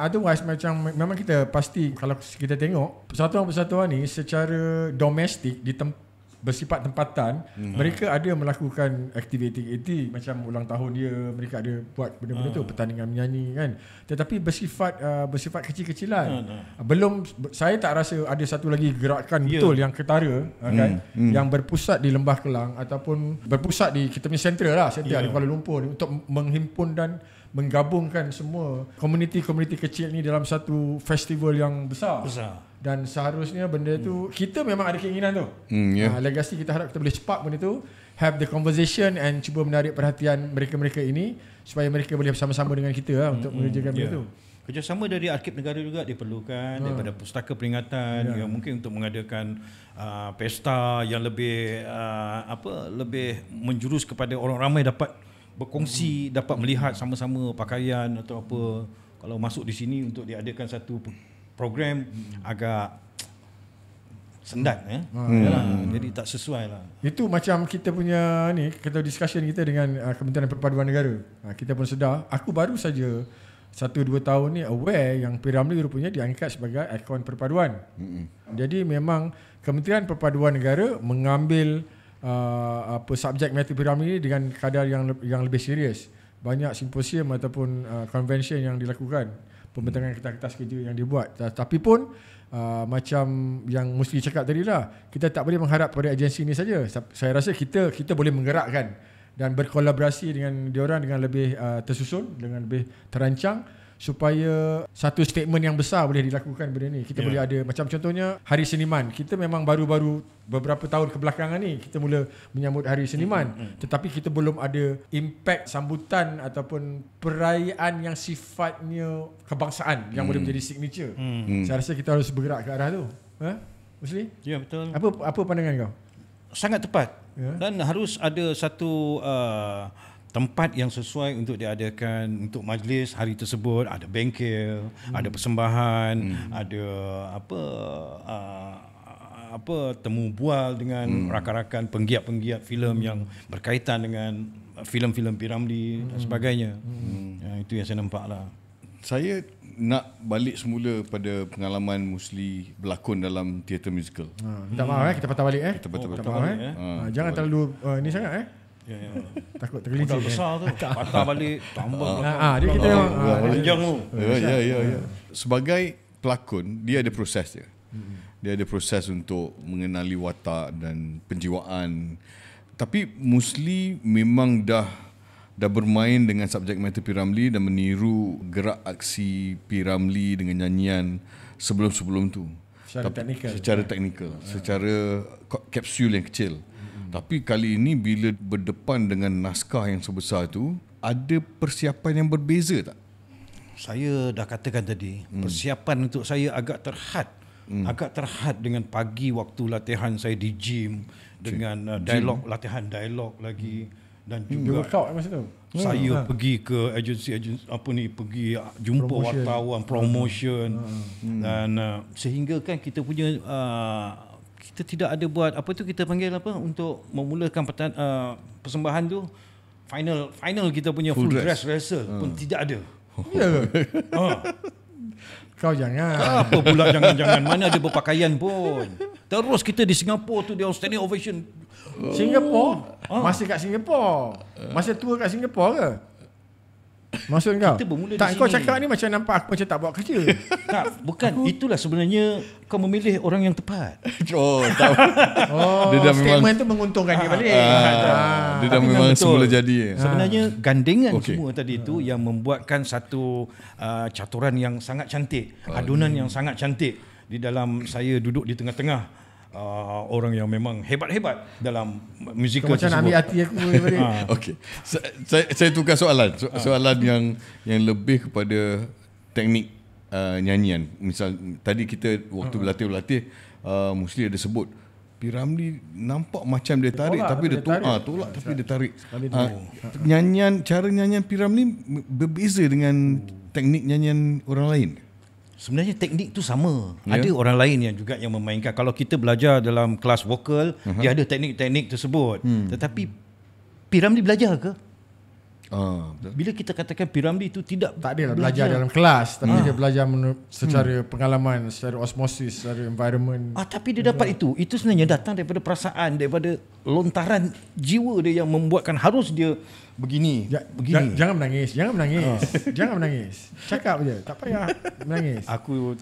Otherwise macam memang kita pasti kalau kita tengok persatuan-persatuan ni secara domestik bersifat tempatan, mereka ada melakukan aktiviti macam ulang tahun dia, mereka ada buat benda-benda tu, pertandingan menyanyi kan, tetapi bersifat kecil-kecilan. Belum, saya tak rasa ada satu lagi gerakan betul yang ketara kan, yang berpusat di Lembah Kelang ataupun berpusat di kita punya sentral lah, sentral di Kuala Lumpur ni, untuk menghimpun dan menggabungkan semua komuniti-komuniti kecil ni dalam satu festival yang besar. Dan seharusnya benda tu, kita memang ada keinginan tu. Legasi kita harap kita boleh cepat benda tu, have the conversation and cuba menarik perhatian mereka-mereka ini supaya mereka boleh bersama-sama dengan kita lah untuk mengerjakan benda tu. Kerjasama dari arkib negara juga diperlukan, daripada pustaka peringatan yang mungkin untuk mengadakan pesta yang lebih lebih menjurus kepada orang ramai dapat berkongsi, dapat melihat sama-sama pakaian atau apa. Kalau masuk di sini untuk diadakan satu program agak sendat jadi tak sesuai lah. Itu macam kita punya ni, kita discussion kita dengan Kementerian Perpaduan Negara. Kita pun sedar, aku baru saja 1-2 tahun ni aware yang P. Ramlee rupanya diangkat sebagai ikon perpaduan. Jadi memang Kementerian Perpaduan Negara mengambil subjek matter P. Ramlee dengan kadar yang lebih serius. Banyak simposium ataupun convention yang dilakukan, pembentangan kertas-kertas kerja yang dibuat. Tapi pun macam yang Musli cakap tadi lah, kita tak boleh mengharap pada agensi ini saja. Saya rasa kita boleh menggerakkan dan berkolaborasi dengan diorang dengan lebih tersusun, dengan lebih terancang, supaya satu statement yang besar boleh dilakukan benda ni. Kita boleh ada, macam contohnya Hari Seniman. Kita memang baru-baru beberapa tahun kebelakangan ni kita mula menyambut Hari Seniman, tetapi kita belum ada impact sambutan ataupun perayaan yang sifatnya kebangsaan yang boleh menjadi signature. Saya rasa kita harus bergerak ke arah tu. Musli? Ya, betul. Apa pandangan kau? Sangat tepat. Dan harus ada satu tempat yang sesuai untuk diadakan untuk majlis hari tersebut. Ada bengkel, ada persembahan, ada temu bual dengan rakan-rakan penggiat-penggiat filem yang berkaitan dengan filem-filem P. Ramlee dan sebagainya. Itu yang saya nampak lah. Saya nak balik semula pada pengalaman Musli berlakon dalam teater musical. Minta maaf kita patah balik Kita patah balik. Jangan terlalu ni sangat takut tergelincir. Modal besar tu. Patah balik, tambah. Dia kita memang panjang tu. Ya. Sebagai pelakon, dia ada proses dia. Dia ada proses untuk mengenali watak dan penjiwaan. Tapi Musli memang dah bermain dengan subjek matter P. Ramlee dan meniru gerak aksi P. Ramlee dengan nyanyian sebelum-sebelum tu. Secara teknikal, secara kapsul yang kecil. Tapi kali ini bila berdepan dengan naskah yang sebesar itu, ada persiapan yang berbeza tak? Saya dah katakan tadi, persiapan untuk saya agak terhad. Agak terhad dengan pagi waktu latihan saya di gym, dengan latihan dialog lagi. Dan Dia juga workout masa tu. saya pergi ke agensi pergi jumpa Promotion. wartawan, promotion dan sehingga kan kita punya kita tidak ada buat apa tu kita panggil apa untuk memulakan persembahan tu final kita punya full dress rehearsal pun tidak ada. Ya ke? Kau jangan. Apa pula jangan-jangan, mana ada berpakaian pun. Terus kita di Singapura tu dia standing ovation. Singapura? Masih kat Singapura. Masa tour kat Singapura ke? Maksud kau? Kita bermula di tak, kau sini. cakap ni macam nampak aku macam tak buat kerja. Tak, bukan. Itulah sebenarnya kau memilih orang yang tepat. Oh, tak. Oh, Dia dah statement memang- tu menguntungkan dia balik. Dia dah Tapi memang betul. semula jadi. Sebenarnya gandengan Okey. semua tadi itu yang membuatkan satu caturan yang sangat cantik, adunan yang sangat cantik di dalam saya duduk di tengah-tengah orang yang memang hebat-hebat dalam Kau musikal macam nak ambil hati aku balik. Okey. Saya tukar soalan. Soalan yang lebih kepada teknik nyanyian. Misal tadi kita waktu berlatih Musli ada sebut P. Ramlee nampak macam dia tarik tolak, tapi dia tolak tapi dia tarik. Cara nyanyian P. Ramlee berbeza dengan teknik nyanyian orang lain. Sebenarnya teknik tu sama. Ada orang lain yang juga yang memainkan. Kalau kita belajar dalam kelas vokal, dia ada teknik-teknik tersebut. Tetapi P. Ramlee belajar ke? Betul. Bila kita katakan P. Ramlee itu tidak Tak ada belajar dalam kelas, tapi dia belajar secara pengalaman, secara osmosis, secara environment. tapi dia dapat itu. Itu sebenarnya datang daripada perasaan, daripada lontaran jiwa dia yang membuatkan harus dia begini. Begini. Jangan menangis, jangan menangis. Jangan menangis. Cakap je, tak payah menangis. Aku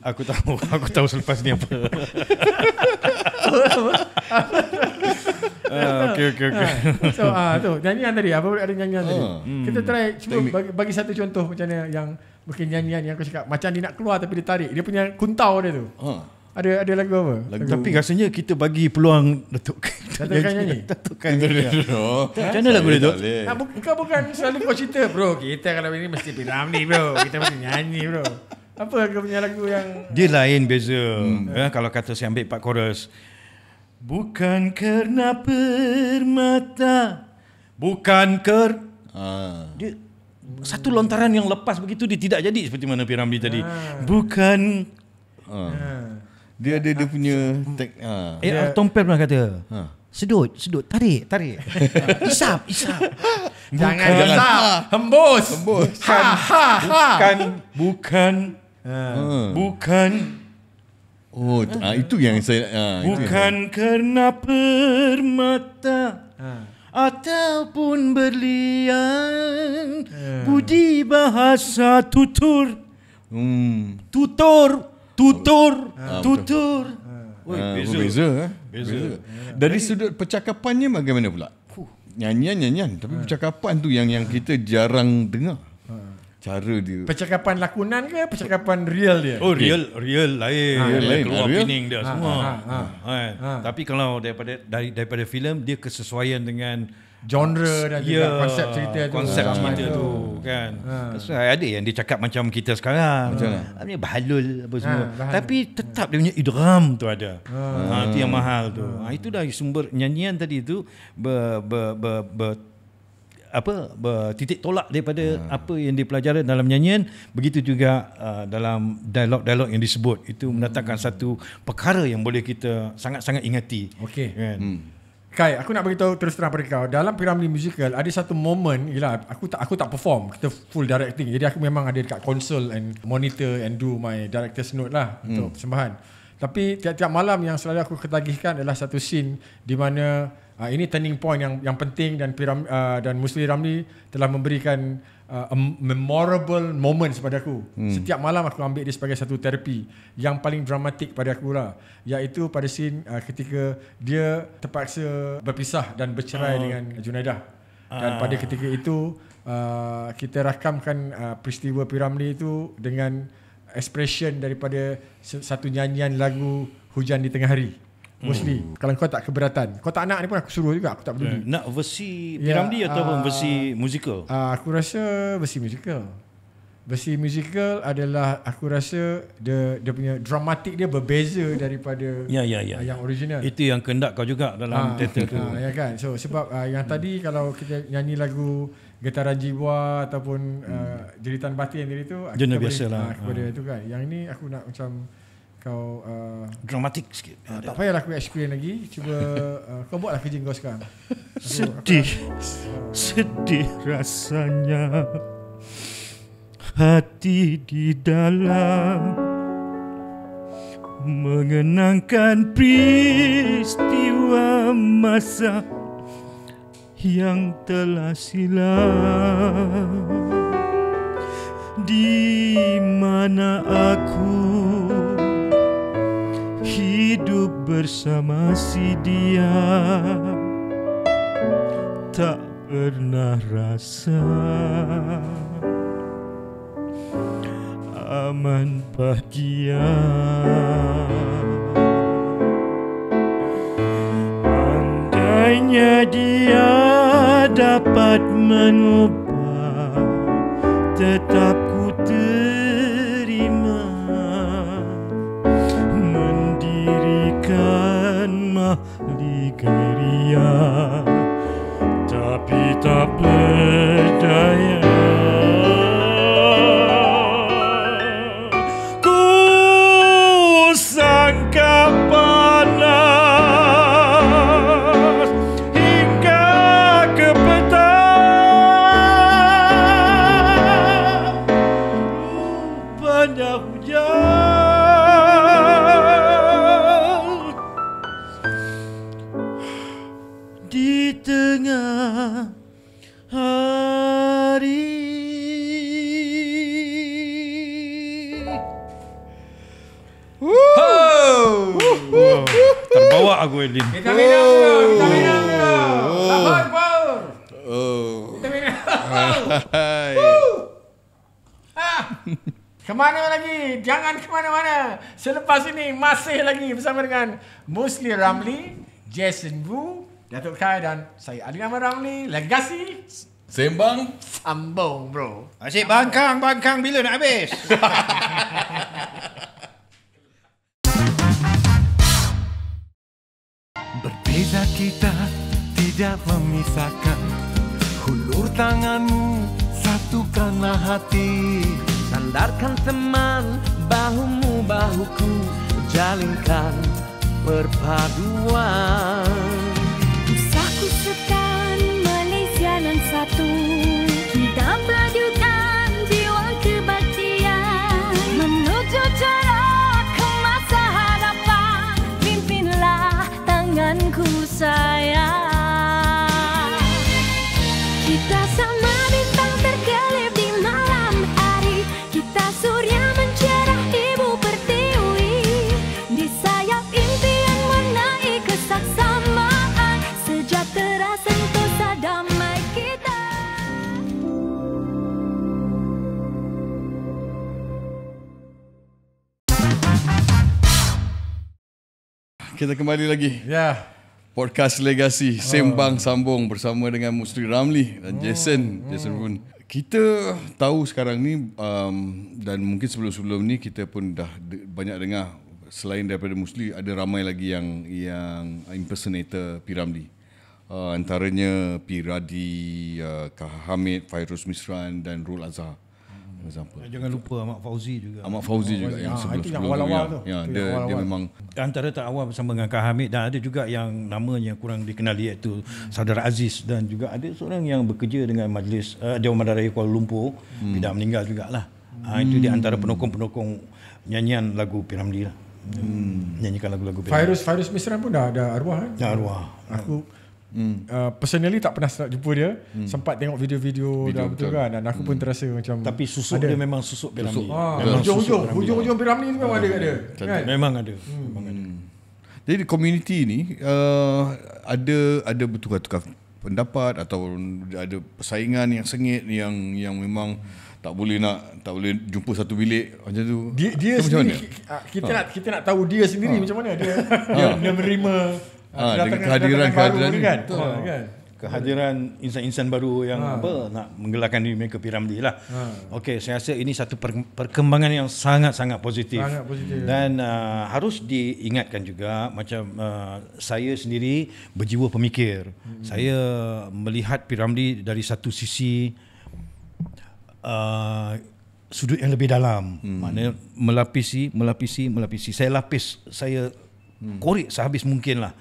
tahu selepas ni apa. Okey. So tu nyanyian tadi, apa ada nyanyian tadi. Kita try cuba bagi satu contoh macam mana yang mungkin nyanyian yang aku cakap macam dia nak keluar tapi dia tarik. Dia punya kuntau dia tu. Ada lagu apa? Tapi rasanya kita bagi peluang Datuk nyanyi. Datuk kan. Macam mana lagu dia tu? Kau bukan selalu kau cerita, bro. Kita kalau ini mesti P. Ramlee, bro. Kita mesti nyanyi, bro. Apa kau punya lagu yang Dia lain beza. Kalau kata saya ambil part chorus. Bukan kerana permata, bukan dia satu lontaran yang lepas begitu dia tidak jadi seperti mana P. Ramlee tadi. Bukan Dia ada dia punya Tom Pell pernah kata. Sedut, tarik. Isap. jangan hembus. Bukan. Itu yang saya Bukan kerana permata ataupun berlian, budi bahasa tutur. Berbeza. Dari sudut percakapannya bagaimana pula? Nyanyian tapi percakapan tu yang kita jarang dengar. Cara dia. Percakapan lakonan ke percakapan real dia? Oh, real lain. lain. Keluar Real. pening dia semua. Tapi kalau daripada filem dia kesesuaian dengan Genre dan juga konsep cerita tu. Konsep Ramai cerita tu kan. So, ada yang dia cakap macam kita sekarang. Macam bahalul apa semua. Bahalul. Tapi tetap dia punya idgham tu ada. Itu yang mahal tu. Itu dah sumber nyanyian tadi tu titik tolak daripada apa yang dipelajari dalam nyanyian, begitu juga dalam dialog-dialog yang disebut. Itu mendatangkan satu perkara yang boleh kita sangat-sangat ingati. Okey. Kan? Kai, aku nak beritahu terus terang pada kau. Dalam P. Ramlee musical ada satu moment, ialah aku tak perform, kita full directing. Jadi aku memang ada dekat console and monitor and do my director's note lah untuk persembahan. Tapi tiap-tiap malam yang selalu aku ketagihkan adalah satu scene di mana ini turning point yang penting dan dan Musli Ramlee telah memberikan a memorable moments pada aku. Setiap malam aku ambil dia sebagai satu terapi yang paling dramatik pada aku lah, iaitu pada scene ketika dia terpaksa berpisah dan bercerai dengan Junaidah. Dan pada ketika itu kita rakamkan peristiwa P. Ramlee itu dengan expression daripada satu nyanyian lagu Hujan di Tengah Hari. Mostly kalau kau tak keberatan, kau tak nak ni pun aku suruh juga, aku tak peduli. Nak versi P. Ramlee ataupun versi musikal? Aku rasa versi musical. versi musical adalah aku rasa dia punya dramatik dia berbeza daripada yang original. Itu yang kehendak kau juga dalam teater tu. Ya kan. So sebab yang tadi kalau kita nyanyi lagu Getaran Jiwa ataupun Jeritan Batin tadi tu jenis biasalah. Kepada itu kan. Yang ini aku nak macam kau dramatik sikit. Tak payahlah aku explain lagi. Cuba kau buatlah kerja kau sekarang. Sedih rasanya hati di dalam mengenangkan peristiwa masa yang telah silam, di mana aku hidup bersama si dia, tak pernah rasa aman bahagia. Andainya dia dapat mengubah, tetap ku terima mendirikan Mahligaria, tapi tak berdaya. Sangka panas hingga ke petang, rupanya hujan di tengah hari. Terbawa aku Elin. Kita minum dulu. Lapor. Kita minum. Kemana lagi? Jangan kemana-mana. Selepas ini masih lagi bersama dengan Musli Ramli, Jason Wu, Datuk Kai dan saya Ali Ahmad Ramli. Legasi Sembang sambung bro. Asyik bangkang bila nak habis? Berbeza kita tidak memisahkan. Hulur tanganmu, satukanlah hati. Sandarkan teman, bahumu bahuku, jalinkan perpaduan. Usahaku sekan Malaysia nan satu, kita padukan jiwa kebaktian menuju jarak ke masa hadapan. Pimpinlah tanganku sayang. Kita sama bintang terkelip di malam hari, kita surya mencerahi ibu pertiwi. Di sayap impian menaik kesaksamaan, sejahtera sentosa damai kita. kita kembali lagi. Ya. Podcast Legasi Sembang Sambung bersama dengan Musli Ramli dan Jason pun. Kita tahu sekarang ni dan mungkin sebelum-sebelum ni kita pun dah banyak dengar, selain daripada Musli ada ramai lagi yang impersonator P. Ramli. Antaranya P. Radi, Kah Hamid, Fairuz Misran dan Rul Azhar. Jangan lupa Ahmad Fauzi juga. Ahmad Fauzi juga yang sebelum-sebelum yang awal-awal tu. Ya, dia memang Antara tak awal bersama dengan Kak Hamid, dan ada juga yang namanya kurang dikenali iaitu Saudara Aziz, dan juga ada seorang yang bekerja dengan Majlis Dewan Madaraya Kuala Lumpur, tidak meninggal jugalah. Itu di antara penokong-penokong nyanyian lagu P. Ramli lah. Nyanyikan lagu-lagu P. Ramli. Fairuz Misran pun dah ada arwah kan? Ya, arwah. Aku personally tak pernah jumpa dia. Sempat tengok video-video dah betul kan, dan aku pun terasa macam Tapi susuk dia memang susuk P. Ramli. Hujung-hujung P. Ramli tu memang ada kat dia kan? Memang ada. Jadi komuniti ni ada bertukar-tukar pendapat atau ada persaingan yang sengit yang memang tak boleh jumpa satu bilik macam tu. Dia sendiri kita nak tahu dia sendiri macam mana dia menerima dengan kehadiran kan? kehadiran insan-insan baru yang nak menggelarkan diri mereka P. Ramlee lah. Okey, saya rasa ini satu perkembangan yang sangat-sangat positif. Dan harus diingatkan juga macam saya sendiri berjiwa pemikir. Saya melihat P. Ramlee dari satu sisi sudut yang lebih dalam. Maknanya melapisi. Saya korek sehabis mungkin lah.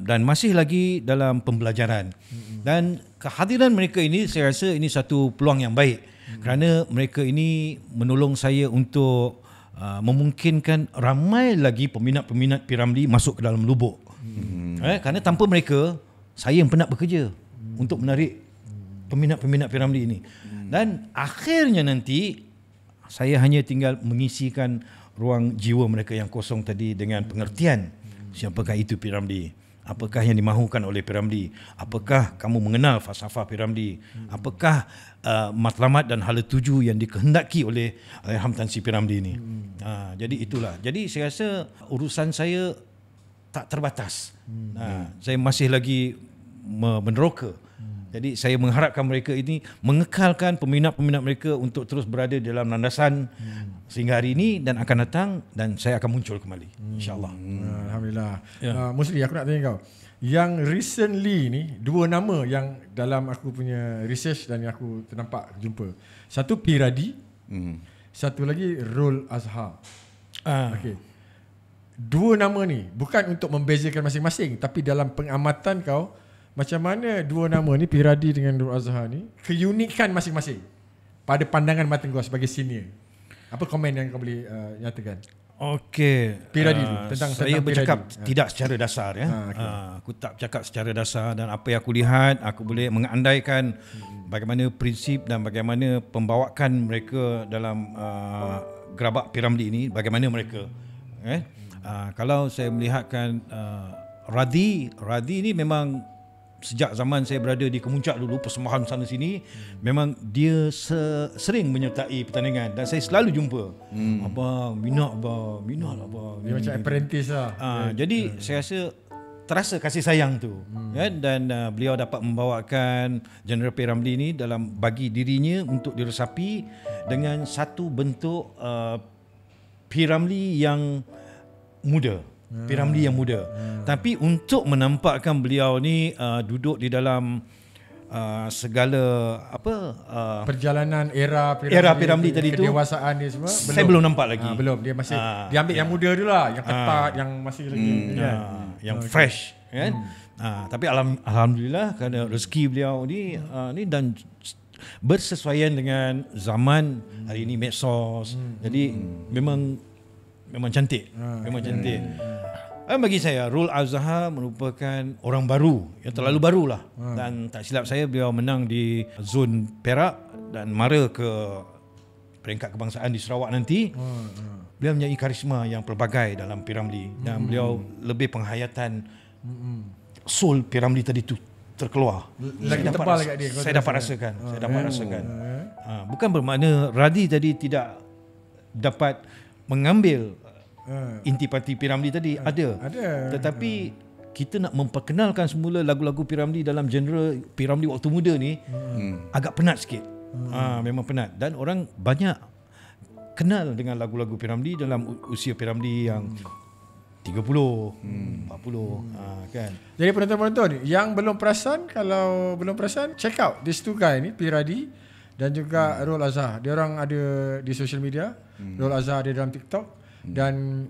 Dan masih lagi dalam pembelajaran. Dan kehadiran mereka ini, saya rasa ini satu peluang yang baik. Kerana mereka ini menolong saya untuk memungkinkan ramai lagi peminat-peminat P. Ramlee masuk ke dalam lubuk. Kerana tanpa mereka, saya yang penat bekerja untuk menarik peminat-peminat P. Ramlee ini. Dan akhirnya nanti saya hanya tinggal mengisikan ruang jiwa mereka yang kosong tadi dengan pengertian siapakah itu P. Ramlee, apakah yang dimahukan oleh P. Ramlee, apakah kamu mengenal falsafah P. Ramlee, apakah matlamat dan hala tuju yang dikehendaki oleh Allahyarham Tan Sri P. Ramlee ini. Jadi itulah. Jadi saya rasa urusan saya tak terbatas. Saya masih lagi meneroka. Jadi saya mengharapkan mereka ini mengekalkan peminat-peminat mereka untuk terus berada dalam landasan sehingga hari ini dan akan datang, dan saya akan muncul kembali insya-Allah. Alhamdulillah. Musli, aku nak tanya kau. Yang recently ni dua nama yang dalam aku punya research dan yang aku ternampak jumpa. Satu P. Radi, satu lagi Rol Azhar. Okey. Dua nama ni bukan untuk membezakan masing-masing, tapi dalam pengamatan kau, macam mana dua nama ni, P. Radi dengan Rol Azhar ni, keunikan masing-masing pada pandangan mata kau sebagai senior? Apa komen yang kau boleh nyatakan? Okey, P. Radi tentang saya bercakap tidak secara dasar ya. Aku tak bercakap secara dasar, dan apa yang aku lihat, aku boleh mengandaikan bagaimana prinsip dan bagaimana pembawaan mereka dalam gerabak P. Ramlee ini, bagaimana mereka. Kalau saya melihatkan Radi ini memang sejak zaman saya berada di Kemuncak dulu, persembahan sana sini, memang dia sering menyertai pertandingan dan saya selalu jumpa. Abang, minat abang. Dia macam apprentice lah. Jadi saya rasa terasa kasih sayang tu. Dan beliau dapat membawakan General P. Ramlee ni dalam bagi dirinya untuk diresapi dengan satu bentuk P. Ramlee yang muda. P. Ramlee yang muda. Tapi untuk menampakkan beliau ni duduk di dalam segala perjalanan era P. Ramlee tadi tu, kedewasaan dia semua saya belum nampak lagi. Belum, dia masih dia ambil yang muda dulu lah, yang ketat, yang masih lagi yang fresh kan. Tapi alhamdulillah kerana rezeki beliau ni dan bersesuaian dengan zaman hari ini, medsos. Jadi memang cantik. Memang cantik. Bagi saya, Rol Azhar merupakan orang baru, yang terlalu barulah. Dan tak silap saya, beliau menang di zon Perak dan mara ke peringkat kebangsaan di Sarawak nanti. Beliau mempunyai karisma yang pelbagai dalam P. Ramlee, dan beliau lebih penghayatan soul P. Ramlee tadi tu terkeluar. Lagi tebal dekat dia. Saya dapat rasakan. Bukan bermakna Radi tadi tidak dapat mengambil intipati P. Ramlee tadi, ada. Tetapi kita nak memperkenalkan semula lagu-lagu P. Ramlee dalam genre P. Ramlee waktu muda ni agak penat sikit. Memang penat, dan orang banyak kenal dengan lagu-lagu P. Ramlee dalam usia P. Ramlee yang 30, 40 kan. Jadi penonton-penonton yang belum perasan, kalau belum perasan, check out these two guy ni, P. Radi dan juga Rol Azhar. Dia orang ada di social media. Rol Azhar ada dalam TikTok. Dan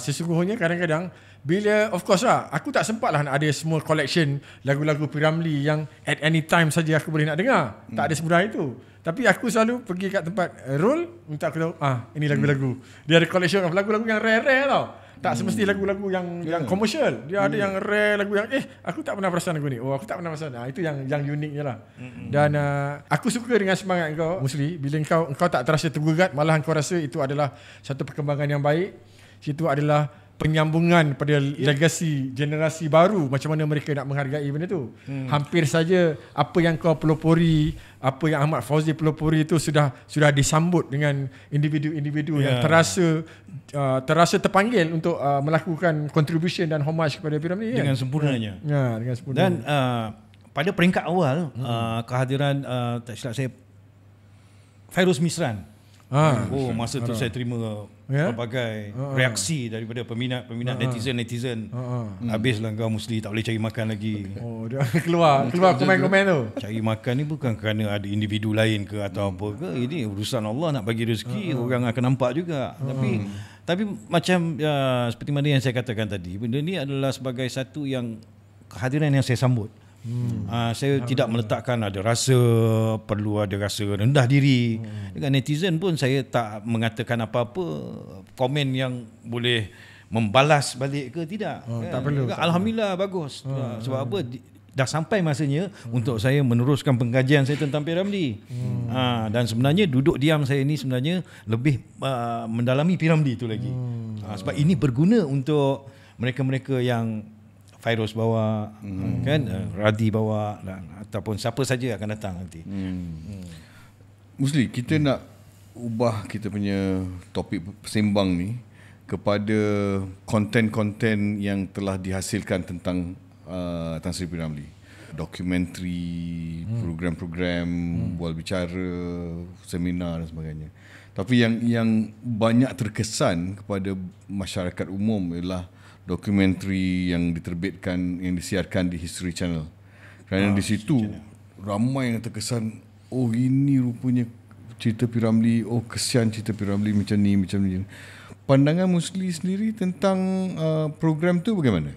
sesungguhnya kadang-kadang bila, of course lah, aku tak sempat lah nak ada semua collection lagu-lagu P. Ramlee yang at any time saja aku boleh nak dengar. Tak ada semudah itu. Tapi aku selalu pergi kat tempat Rol, minta aku tahu, ini lagu-lagu. Dia ada collection of lagu-lagu yang rare-rare tau. Tak semesti lagu-lagu yang komersial. Dia ada yang rare, lagu yang aku tak pernah perasan lagu ni. Aku tak pernah perasan. Itu yang uniknya lah. Dan aku suka dengan semangat kau, Musli. Bila engkau tak terasa tergugat, malah engkau rasa itu adalah satu perkembangan yang baik. Itu adalah penyambungan pada legasi generasi baru, macam mana mereka nak menghargai benda tu. Hampir saja apa yang kau pelopori, apa yang Ahmad Fauzi pelopori itu sudah disambut dengan individu-individu yang terasa terpanggil untuk melakukan contribution dan homage kepada P. Ramlee dengan sempurnanya. Dengan sempurna. Dan pada peringkat awal kehadiran tak silap saya Fairuz Misran. Masa tu saya terima pelbagai reaksi daripada peminat netizen. Habislah kau Musli, tak boleh cari makan lagi. Dia keluar komen-komen tu. Cari makan ni bukan kerana ada individu lain ke atau apa ke. Ini urusan Allah, nak bagi rezeki, orang akan nampak juga. Tapi macam seperti mana yang saya katakan tadi, benda ni adalah sebagai satu yang kehadiran yang saya sambut. Saya tidak meletakkan perlu ada rasa rendah diri. Dengan netizen pun saya tak mengatakan apa-apa komen yang boleh membalas balik ke, tidak. Tak perlu. Alhamdulillah bagus. Sebab apa? Dah sampai masanya untuk saya meneruskan pengkajian saya tentang P. Ramlee. Dan sebenarnya duduk diam saya ni sebenarnya lebih mendalami P. Ramlee tu lagi. Sebab ini berguna untuk mereka-mereka yang Fairuz bawa, kan, Radhi bawa, ataupun siapa saja akan datang nanti. Musli, kita nak ubah kita punya topik sembang ni kepada konten-konten yang telah dihasilkan tentang Tan Sri P. Ramlee. Dokumentari, program-program, bual bicara, seminar dan sebagainya. Tapi yang banyak terkesan kepada masyarakat umum ialah dokumentari yang diterbitkan, yang disiarkan di History Channel. Kerana di situ ramai yang terkesan, oh ini rupanya cerita P. Ramlee, oh kesian cerita P. Ramlee macam ni. Pandangan Musli sendiri tentang program tu bagaimana?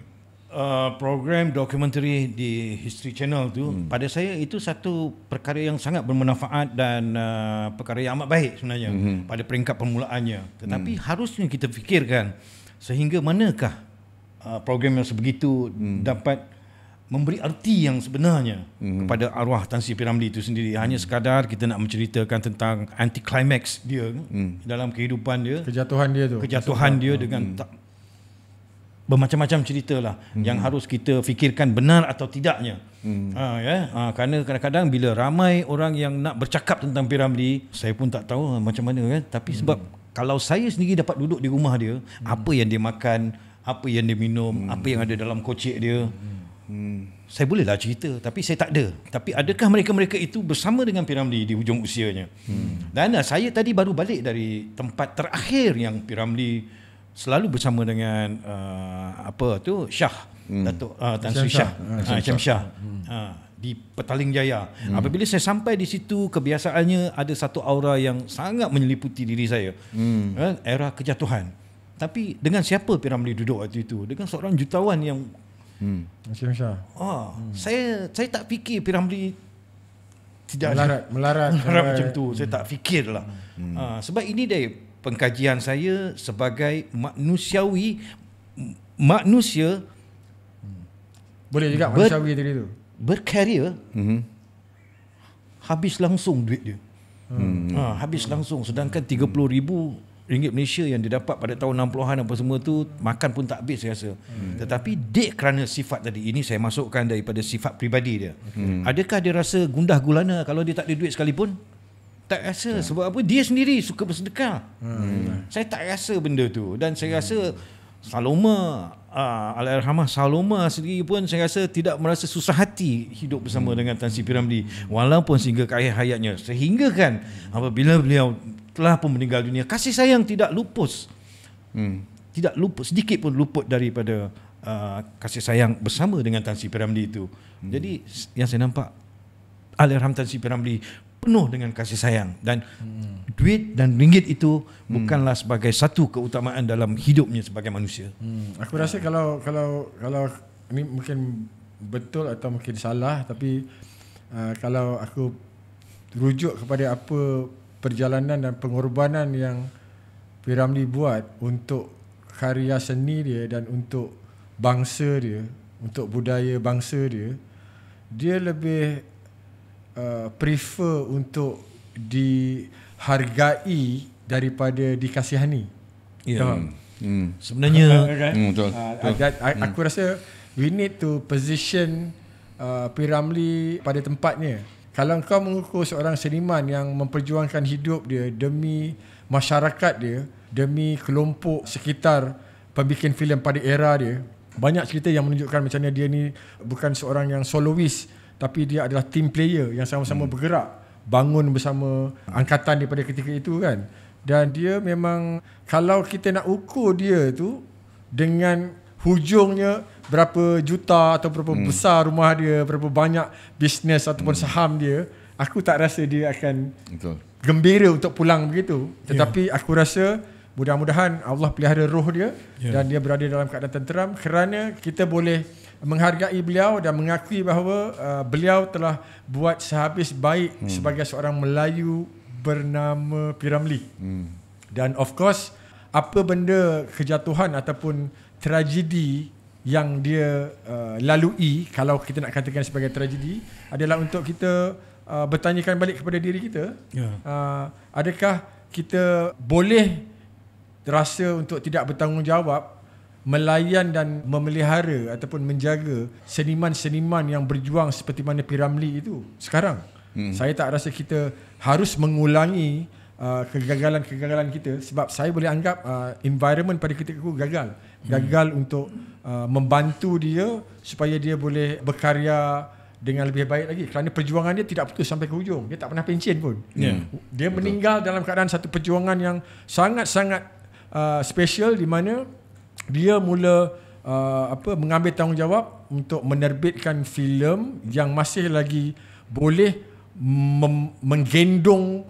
Program dokumentari di History Channel tu pada saya itu satu perkara yang sangat bermanfaat dan perkara yang amat baik sebenarnya pada peringkat permulaannya. Tetapi harusnya kita fikirkan sehingga manakah program yang sebegitu dapat memberi arti yang sebenarnya kepada arwah Tan Sri P. Ramlee itu sendiri. Hanya sekadar kita nak menceritakan tentang anti climax dia dalam kehidupan dia, kejatuhan dia dengan bermacam-macam ceritalah yang harus kita fikirkan benar atau tidaknya. Kerana kadang-kadang bila ramai orang yang nak bercakap tentang P. Ramlee, saya pun tak tahu macam mana kan. Tapi sebab kalau saya sendiri dapat duduk di rumah dia, apa yang dia makan, apa yang dia minum, apa yang ada dalam kocek dia, saya bolehlah cerita, tapi saya tak ada. Tapi adakah mereka-mereka itu bersama dengan P. Ramlee di hujung usianya? Dan saya tadi baru balik dari tempat terakhir yang P. Ramlee selalu bersama dengan Shah, Datuk Tan Sri Shah, Syam Shah, di Petaling Jaya. Apabila saya sampai di situ, kebiasaannya ada satu aura yang sangat menyeliputi diri saya. Era kejatuhan. Tapi dengan siapa P. Ramlee duduk waktu itu? Dengan seorang jutawan yang Syam Shah. Saya tak fikir P. Ramlee tidak melarat macam tu. Saya tak fikirlah. Sebab ini dari pengkajian saya sebagai manusia boleh juga manusiawi tadi tu berkarier, habis langsung duit dia. Habis langsung. Sedangkan RM30,000 Malaysia yang dia dapat pada tahun 60-an apa semua tu, makan pun tak habis saya rasa. Tetapi dek kerana sifat tadi, ini saya masukkan daripada sifat peribadi dia. Adakah dia rasa gundah gulana kalau dia tak ada duit sekalipun? Tak rasa. Sebab apa? Dia sendiri suka bersedekah. Saya tak rasa benda tu. Dan saya rasa Saloma, Allahyarhamah Saloma sendiri pun saya rasa tidak merasa susah hati hidup bersama dengan Tan Sri P. Ramlee walaupun sehingga ke akhir hayatnya. Sehingga kan apabila beliau telah pun meninggal dunia, kasih sayang tidak lupus. Tidak luput, sedikit pun luput daripada kasih sayang bersama dengan Tan Sri P. Ramlee itu. Jadi yang saya nampak, Allahyarham Tan Sri P. Ramlee penuh dengan kasih sayang, dan duit dan ringgit itu bukanlah sebagai satu keutamaan dalam hidupnya sebagai manusia. Aku rasa kalau ini mungkin betul atau mungkin salah, tapi kalau aku rujuk kepada apa perjalanan dan pengorbanan yang P. Ramlee buat untuk karya seni dia dan untuk bangsa dia, untuk budaya bangsa dia, dia lebih prefer untuk dihargai daripada dikasihani. Sebenarnya betul. Aku rasa we need to position P. Ramlee pada tempatnya. Kalau kau mengukur seorang seniman yang memperjuangkan hidup dia demi masyarakat dia, demi kelompok sekitar pembikin filem pada era dia, banyak cerita yang menunjukkan macam mana dia ni bukan seorang yang soloist. tapi dia adalah team player yang sama-sama bergerak, bangun bersama angkatan daripada ketika itu kan. Dan dia memang, kalau kita nak ukur dia tu dengan hujungnya berapa juta atau berapa besar rumah dia, berapa banyak bisnes ataupun saham dia, aku tak rasa dia akan gembira untuk pulang begitu. Tetapi aku rasa mudah-mudahan Allah pelihara roh dia dan dia berada dalam keadaan tenteram, kerana kita boleh menghargai beliau dan mengakui bahawa beliau telah buat sehabis baik sebagai seorang Melayu bernama P. Ramlee. Dan of course, apa benda kejatuhan ataupun tragedi yang dia lalui, kalau kita nak katakan sebagai tragedi, adalah untuk kita bertanyakan balik kepada diri kita, adakah kita boleh rasa untuk tidak bertanggungjawab melayan dan memelihara ataupun menjaga seniman-seniman yang berjuang seperti mana P. Ramlee itu sekarang. Saya tak rasa kita harus mengulangi kegagalan-kegagalan kita, sebab saya boleh anggap environment pada ketika itu gagal untuk membantu dia supaya dia boleh berkarya dengan lebih baik lagi, kerana perjuangan dia tidak putus sampai ke hujung. Dia tak pernah pencen pun. Dia meninggal dalam keadaan satu perjuangan yang sangat-sangat special, di mana dia mula mengambil tanggungjawab untuk menerbitkan filem yang masih lagi boleh menggendong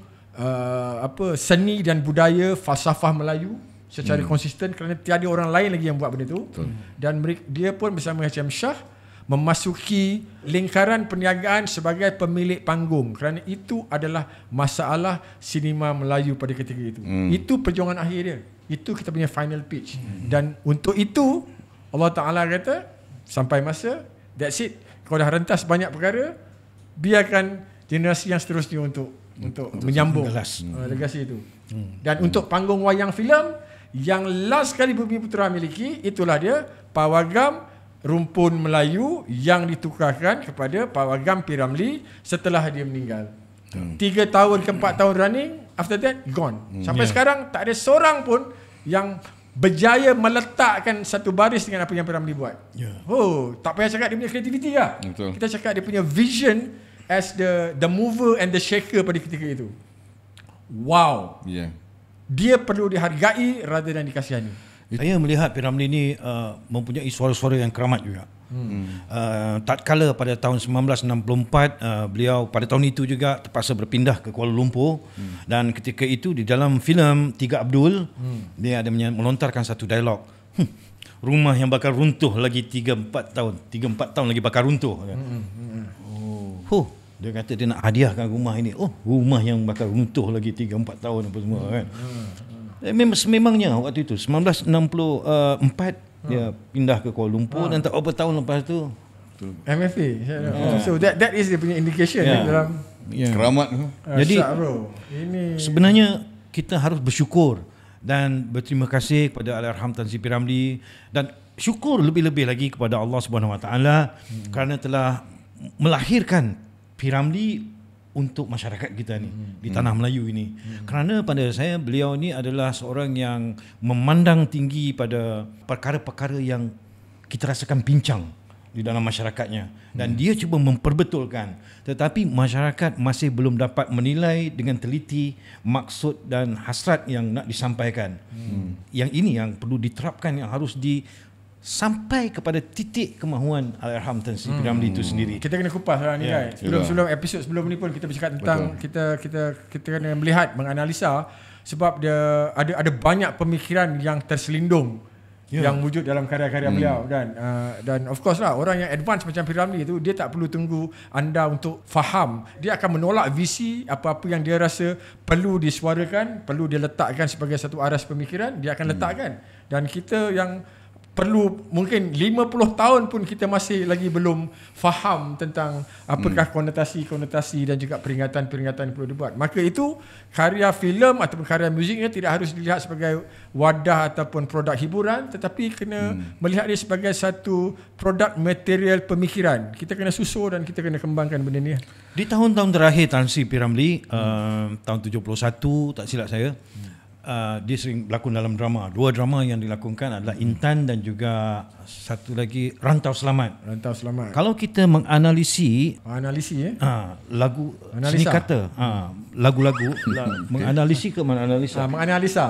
seni dan budaya falsafah Melayu secara konsisten, kerana tiada orang lain lagi yang buat benda tu. Dan dia pun bersama Hashim Shah memasuki lingkaran perniagaan sebagai pemilik panggung, kerana itu adalah masalah sinema Melayu pada ketika itu. Itu perjuangan akhir dia. Itu kita punya final pitch. Dan untuk itu Allah Ta'ala kata, sampai masa, that's it. Kau dah rentas banyak perkara, biarkan generasi yang seterusnya untuk menyambung legasi itu. Dan untuk panggung wayang filem yang last kali Bumi Putera miliki, itulah dia pawagam Rumpun Melayu yang ditukarkan kepada pawagam P. Ramlee setelah dia meninggal. 3 tahun ke 4 tahun running, after that gone. Sampai sekarang tak ada seorang pun yang berjaya meletakkan satu baris dengan apa yang P. Ramlee buat. Tak payah cakap dia punya kreativiti lah. Kita cakap dia punya vision as the mover and the shaker pada ketika itu. Wow. Dia perlu dihargai rather than dikasihani. Saya melihat P. Ramlee ni mempunyai suara-suara yang keramat juga. Tatkala pada tahun 1964 beliau pada tahun itu juga terpaksa berpindah ke Kuala Lumpur, dan ketika itu di dalam filem Tiga Abdul dia ada melontarkan satu dialog, rumah yang bakal runtuh lagi 3-4 tahun lagi bakal runtuh. Dia kata dia nak hadiahkan rumah ini. Rumah yang bakal runtuh lagi 3-4 tahun apa semua kan. Memangnya waktu itu 1964 dia pindah ke Kuala Lumpur dan tak berapa tahun lepas tu MFA. So that is dia punya indication dalam keramat. Jadi ini sebenarnya kita harus bersyukur dan berterima kasih kepada Allahyarham Tan Sri P. Ramlee, dan syukur lebih-lebih lagi kepada Allah Subhanahu Wa Taala kerana telah melahirkan P. Ramlee untuk masyarakat kita ni di tanah Melayu ini. Kerana pada saya beliau ni adalah seorang yang memandang tinggi pada perkara-perkara yang kita rasakan pincang di dalam masyarakatnya, dan dia cuba memperbetulkan, tetapi masyarakat masih belum dapat menilai dengan teliti maksud dan hasrat yang nak disampaikan. Yang ini yang perlu diterapkan, yang harus sampai kepada titik kemahuan Allahyarham Tan Sri P. Ramlee itu sendiri. Kita kena kupas lah ni kan. Sebelum episod sebelum ni pun kita bercakap tentang kita kena melihat, menganalisa, sebab dia ada banyak pemikiran yang terselindung yang wujud dalam karya-karya beliau, dan of course lah, orang yang advance macam P. Ramlee itu, dia tak perlu tunggu anda untuk faham. Dia akan menolak visi apa-apa yang dia rasa perlu disuarakan, perlu dia letakkan sebagai satu aras pemikiran, dia akan letakkan. Dan kita yang perlu mungkin 50 tahun pun kita masih lagi belum faham tentang apakah konotasi-konotasi dan juga peringatan-peringatan yang perlu dibuat. Maka itu karya filem ataupun karya muziknya tidak harus dilihat sebagai wadah ataupun produk hiburan, tetapi kena melihat dia sebagai satu produk material pemikiran. Kita kena susun dan kita kena kembangkan benda ni. Di tahun-tahun terakhir Tan Sri P. Ramlee, tahun 71 tak silap saya, dia sering berlakon dalam drama. 2 drama yang dilakonkan adalah Intan dan juga satu lagi Rantau Selamat. Rantau Selamat. Kalau kita menganalisi lagu seni kata, lagu-lagu menganalisi ke menganalisa? Menganalisa.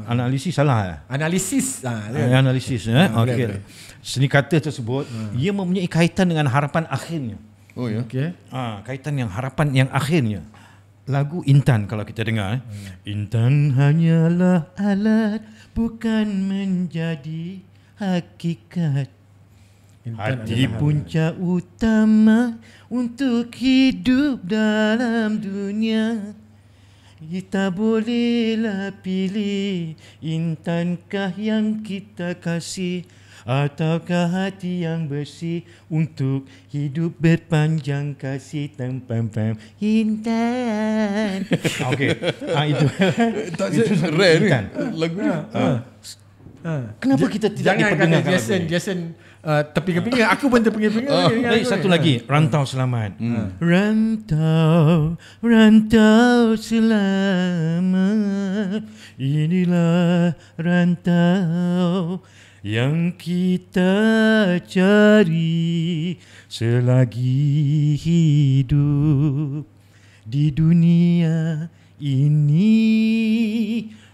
Analisis salah. Analisis. Analisis. Okey. Seni kata tersebut ia mempunyai kaitan dengan harapan akhirnya. Oh ya. Okey. Kaitan yang harapan yang akhirnya. Lagu Intan kalau kita dengar, Intan hanyalah alat bukan menjadi hakikat. Hati punca utama untuk hidup dalam dunia. Kita bolehlah pilih, Intankah yang kita kasih ataukah hati yang bersih untuk hidup berpanjang kasih tanpa Intan. Okey. Itu rare ni lagu ni. Kenapa kita tidak diperdengarkan? Jason tepi ke pinggir, aku pun tepi ke pinggir. Satu lagi, Rantau Selamat. Rantau selamat. Inilah rantau yang kita cari selagi hidup di dunia ini.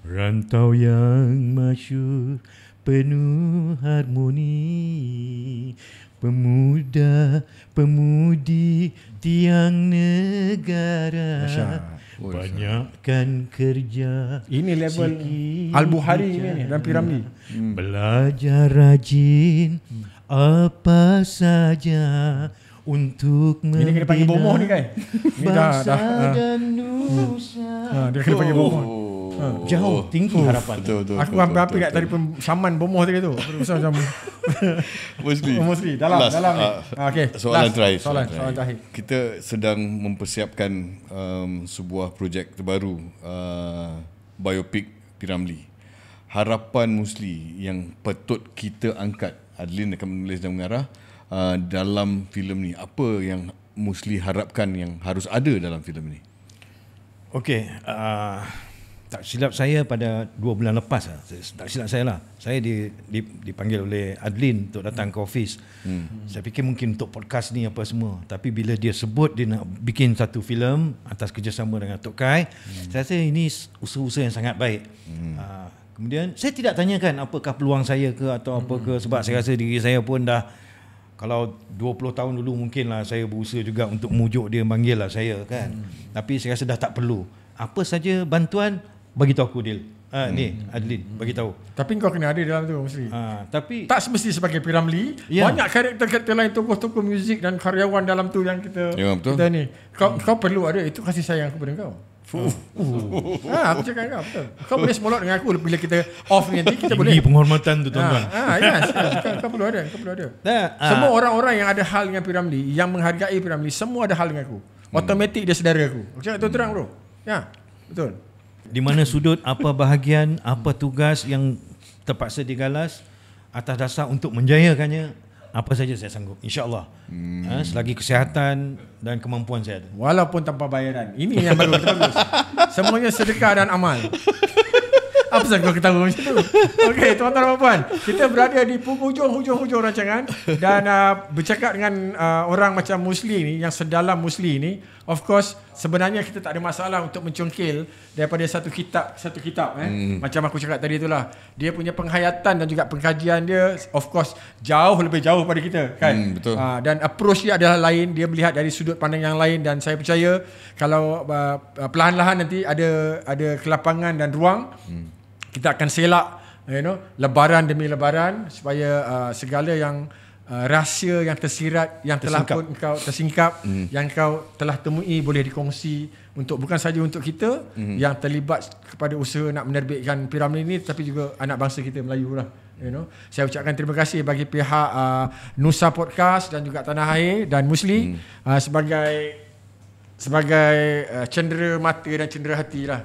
Rantau yang masyhur penuh harmoni, pemuda pemudi tiang negara banyakkan kerja. Ini level Al-Bukhari ni dan Piramli. Belajar rajin apa saja untuk ini kena panggil bomoh ni kan. Ni dah dan nusa. Dia kena panggil bomoh. Jauh tinggi harapan. Betul. Aku hampir kat tadi saman bomoh tadi tu. Macam Musli dalam ni. Okey. Soalan terakhir. Soalan terakhir. Kita sedang mempersiapkan sebuah projek terbaru, biopic Piramli. Harapan Musli yang patut kita angkat, Adlin akan menulis dan mengarah dalam filem ni. Apa yang Musli harapkan yang harus ada dalam filem ni? Okey, tak silap saya pada 2 bulan lepas tak silap saya lah, saya dipanggil oleh Adlin untuk datang ke office. Saya fikir mungkin untuk podcast ni apa semua, tapi bila dia sebut dia nak bikin satu filem atas kerjasama dengan Tok Kai, saya rasa ini usaha-usaha yang sangat baik. Kemudian saya tidak tanyakan apakah peluang saya ke atau apa ke, sebab saya rasa diri saya pun dah, kalau 20 tahun dulu mungkinlah saya berusaha juga untuk mujuk dia, panggil lah saya kan. Tapi saya rasa dah tak perlu. Apa saja bantuan, bagi tahu aku Dil. Ni Adlin bagi tahu. Tapi kau kena ada dalam tu mesti. Tapi tak semesti sebagai Piramli. Banyak karakter-karakter lain, tokoh-tokoh muzik dan karyawan dalam tu yang kita ni. Kau perlu ada, itu kasih sayang aku pada kau. Aku cakap kau betul. Kau boleh semolot dengan aku bila kita off ni nanti, kita boleh. Tinggi penghormatan tu tuan-tuan. Kau perlu ada. Semua orang-orang yang ada hal dengan Piramli, yang menghargai Piramli, semua ada hal dengan aku. Automatik dia saudara aku. Aku cakap terang bro. Ya, betul. Di mana sudut, apa bahagian, apa tugas yang terpaksa digalas, atas dasar untuk menjayakannya, apa saja saya sanggup, insya-Allah. Selagi kesihatan dan kemampuan saya ada. Walaupun tanpa bayaran. Ini yang bagus. Semuanya sedekah dan amal. Apa sahaja kau ketawa macam tu? Okey, tuan-tuan dan puan, kita berada di hujung rancangan dan bercakap dengan orang macam Musli ni, yang sedalam Musli ni. Of course, sebenarnya kita tak ada masalah untuk mencongkil daripada satu kitab. Macam aku cakap tadi itulah. Dia punya penghayatan dan juga pengkajian dia, of course, lebih jauh pada kita kan. Betul. Dan approach dia adalah lain. Dia melihat dari sudut pandang yang lain, dan saya percaya kalau perlahan-lahan nanti ada kelapangan dan ruang, kita akan selak lebaran demi lebaran, supaya segala yang rahsia yang tersirat, yang telah pun kau tersingkap, yang kau telah temui, boleh dikongsi untuk bukan saja untuk kita yang terlibat kepada usaha nak menerbitkan Piramli ini, tapi juga anak bangsa kita Melayu lah. Saya ucapkan terima kasih bagi pihak Nusa Podcast dan juga Tanah Air dan Musli sebagai sebagai cendera mata dan cendera hati lah.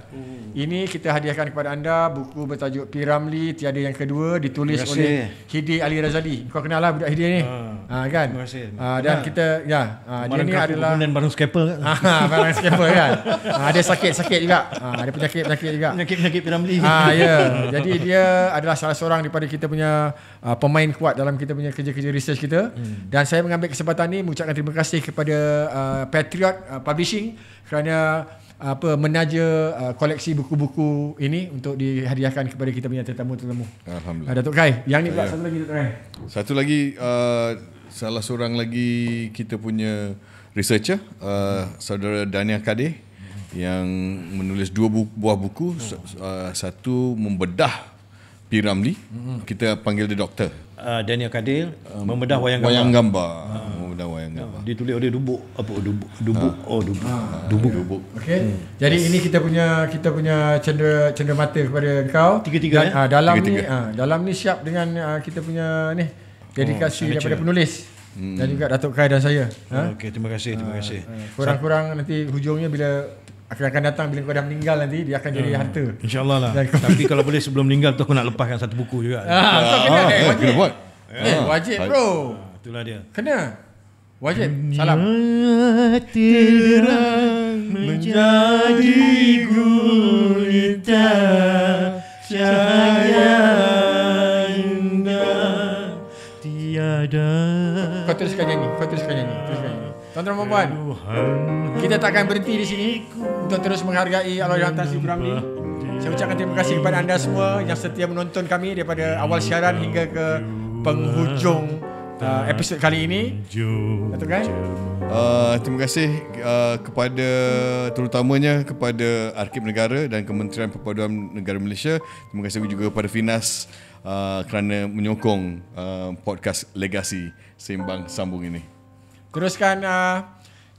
Ini kita hadiahkan kepada anda buku bertajuk P. Ramlee Tiada Yang Kedua, ditulis oleh Hidi Ali Razali. Kau kenal lah budak Hidi ni? Kan? Terima kasih. Dan kita dia ni adalah barang scalpel kan? barang scalpel kan. Ada sakit-sakit juga. Ada penyakit-penyakit juga. Penyakit P. Ramlee. Jadi dia adalah salah seorang daripada kita punya pemain kuat dalam kita punya kerja-kerja research kita. Dan saya mengambil kesempatan ni mengucapkan terima kasih kepada Patriot Publishing kerana menaja koleksi buku-buku ini untuk dihadiahkan kepada kita punya tetamu-tetamu. Alhamdulillah. Datuk Kai. Yang ni pula satu lagi Datuk Kai. Satu lagi, salah seorang lagi kita punya researcher, saudara Dania Kadir, yang menulis 2 buah buku. Satu membedah P. Ramlee, kita panggil dia doktor. Daniel Kadir membedah wayang gambar. Membedah wayang gambar. Ditulis oleh Dubuk. Dubuk. Okey. Jadi ini kita punya cendera mata kepada engkau. Tiga-tiga. Dalam ni siap dengan kita punya ni dedikasi daripada penulis dan juga Datuk Kai dan saya. Okey, terima kasih. Kurang-kurang nanti hujungnya bila akan datang bila kau dah meninggal nanti dia akan jadi harta. InsyaAllah lah. Tapi kalau boleh sebelum meninggal tu aku nak lepaskan satu buku juga. Kau kena wajib. Kena buat. Wajib bro. Itulah dia. Kena. Wajib. Salam. Terang menjadi gulita cahaya indah tiada. Kau teruskan nyanyi. Tuan-tuan dan puan, kita takkan berhenti di sini untuk terus menghargai Allahyarham Tan Sri P. Ramlee. Saya ucapkan terima kasih kepada anda semua yang setia menonton kami daripada awal siaran hingga ke penghujung episod kali ini. Datuk Kai? Terima kasih kepada terutamanya kepada Arkib Negara dan Kementerian Perpaduan Negara Malaysia. Terima kasih juga kepada Finas kerana menyokong podcast Legasi Sembang Sambung ini. Teruskan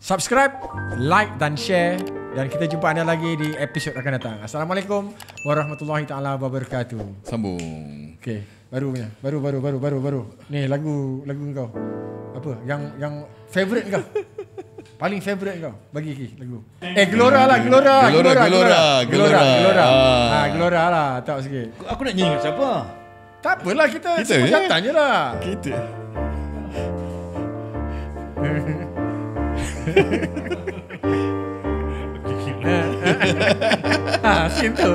subscribe, like dan share, dan kita jumpa anda lagi di episod akan datang. Assalamualaikum warahmatullahi taala wabarakatuh. Sambung. Okey, baru. Ni lagu kau. Apa? Yang favorite kau? Paling favorite kau? Bagi lagu. Gelora lah, Gelora. Gelora lah, tak sikit. Aku nak nyanyi dengan siapa? Tak apalah, kita semua datang je lah. Kita. Situ.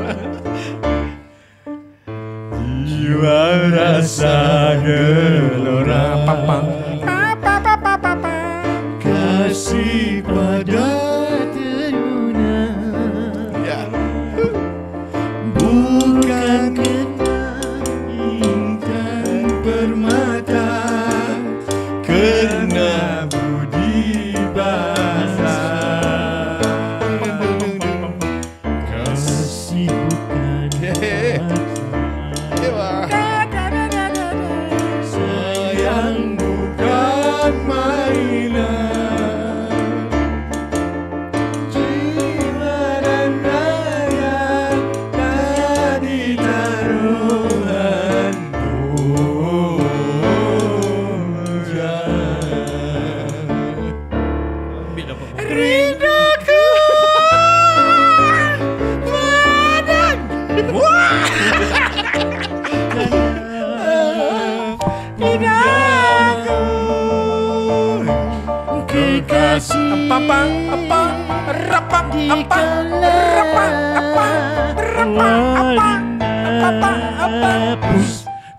Jiwa rasa gelora kasih pada teruna bukan kena intan permata kerana budi bahasa kasih bukan sayang bukan mainan jiwa dan raya tadi taruhan rinduku badan rinduku kekasih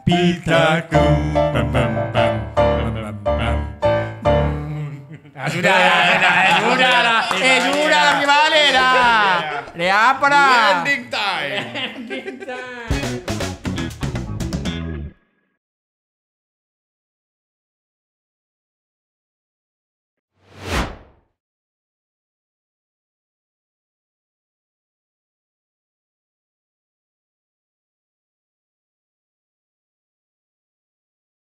puspitaku. Sudah lah. Sudah pergi balik dah. Dia apa dah? Ending time.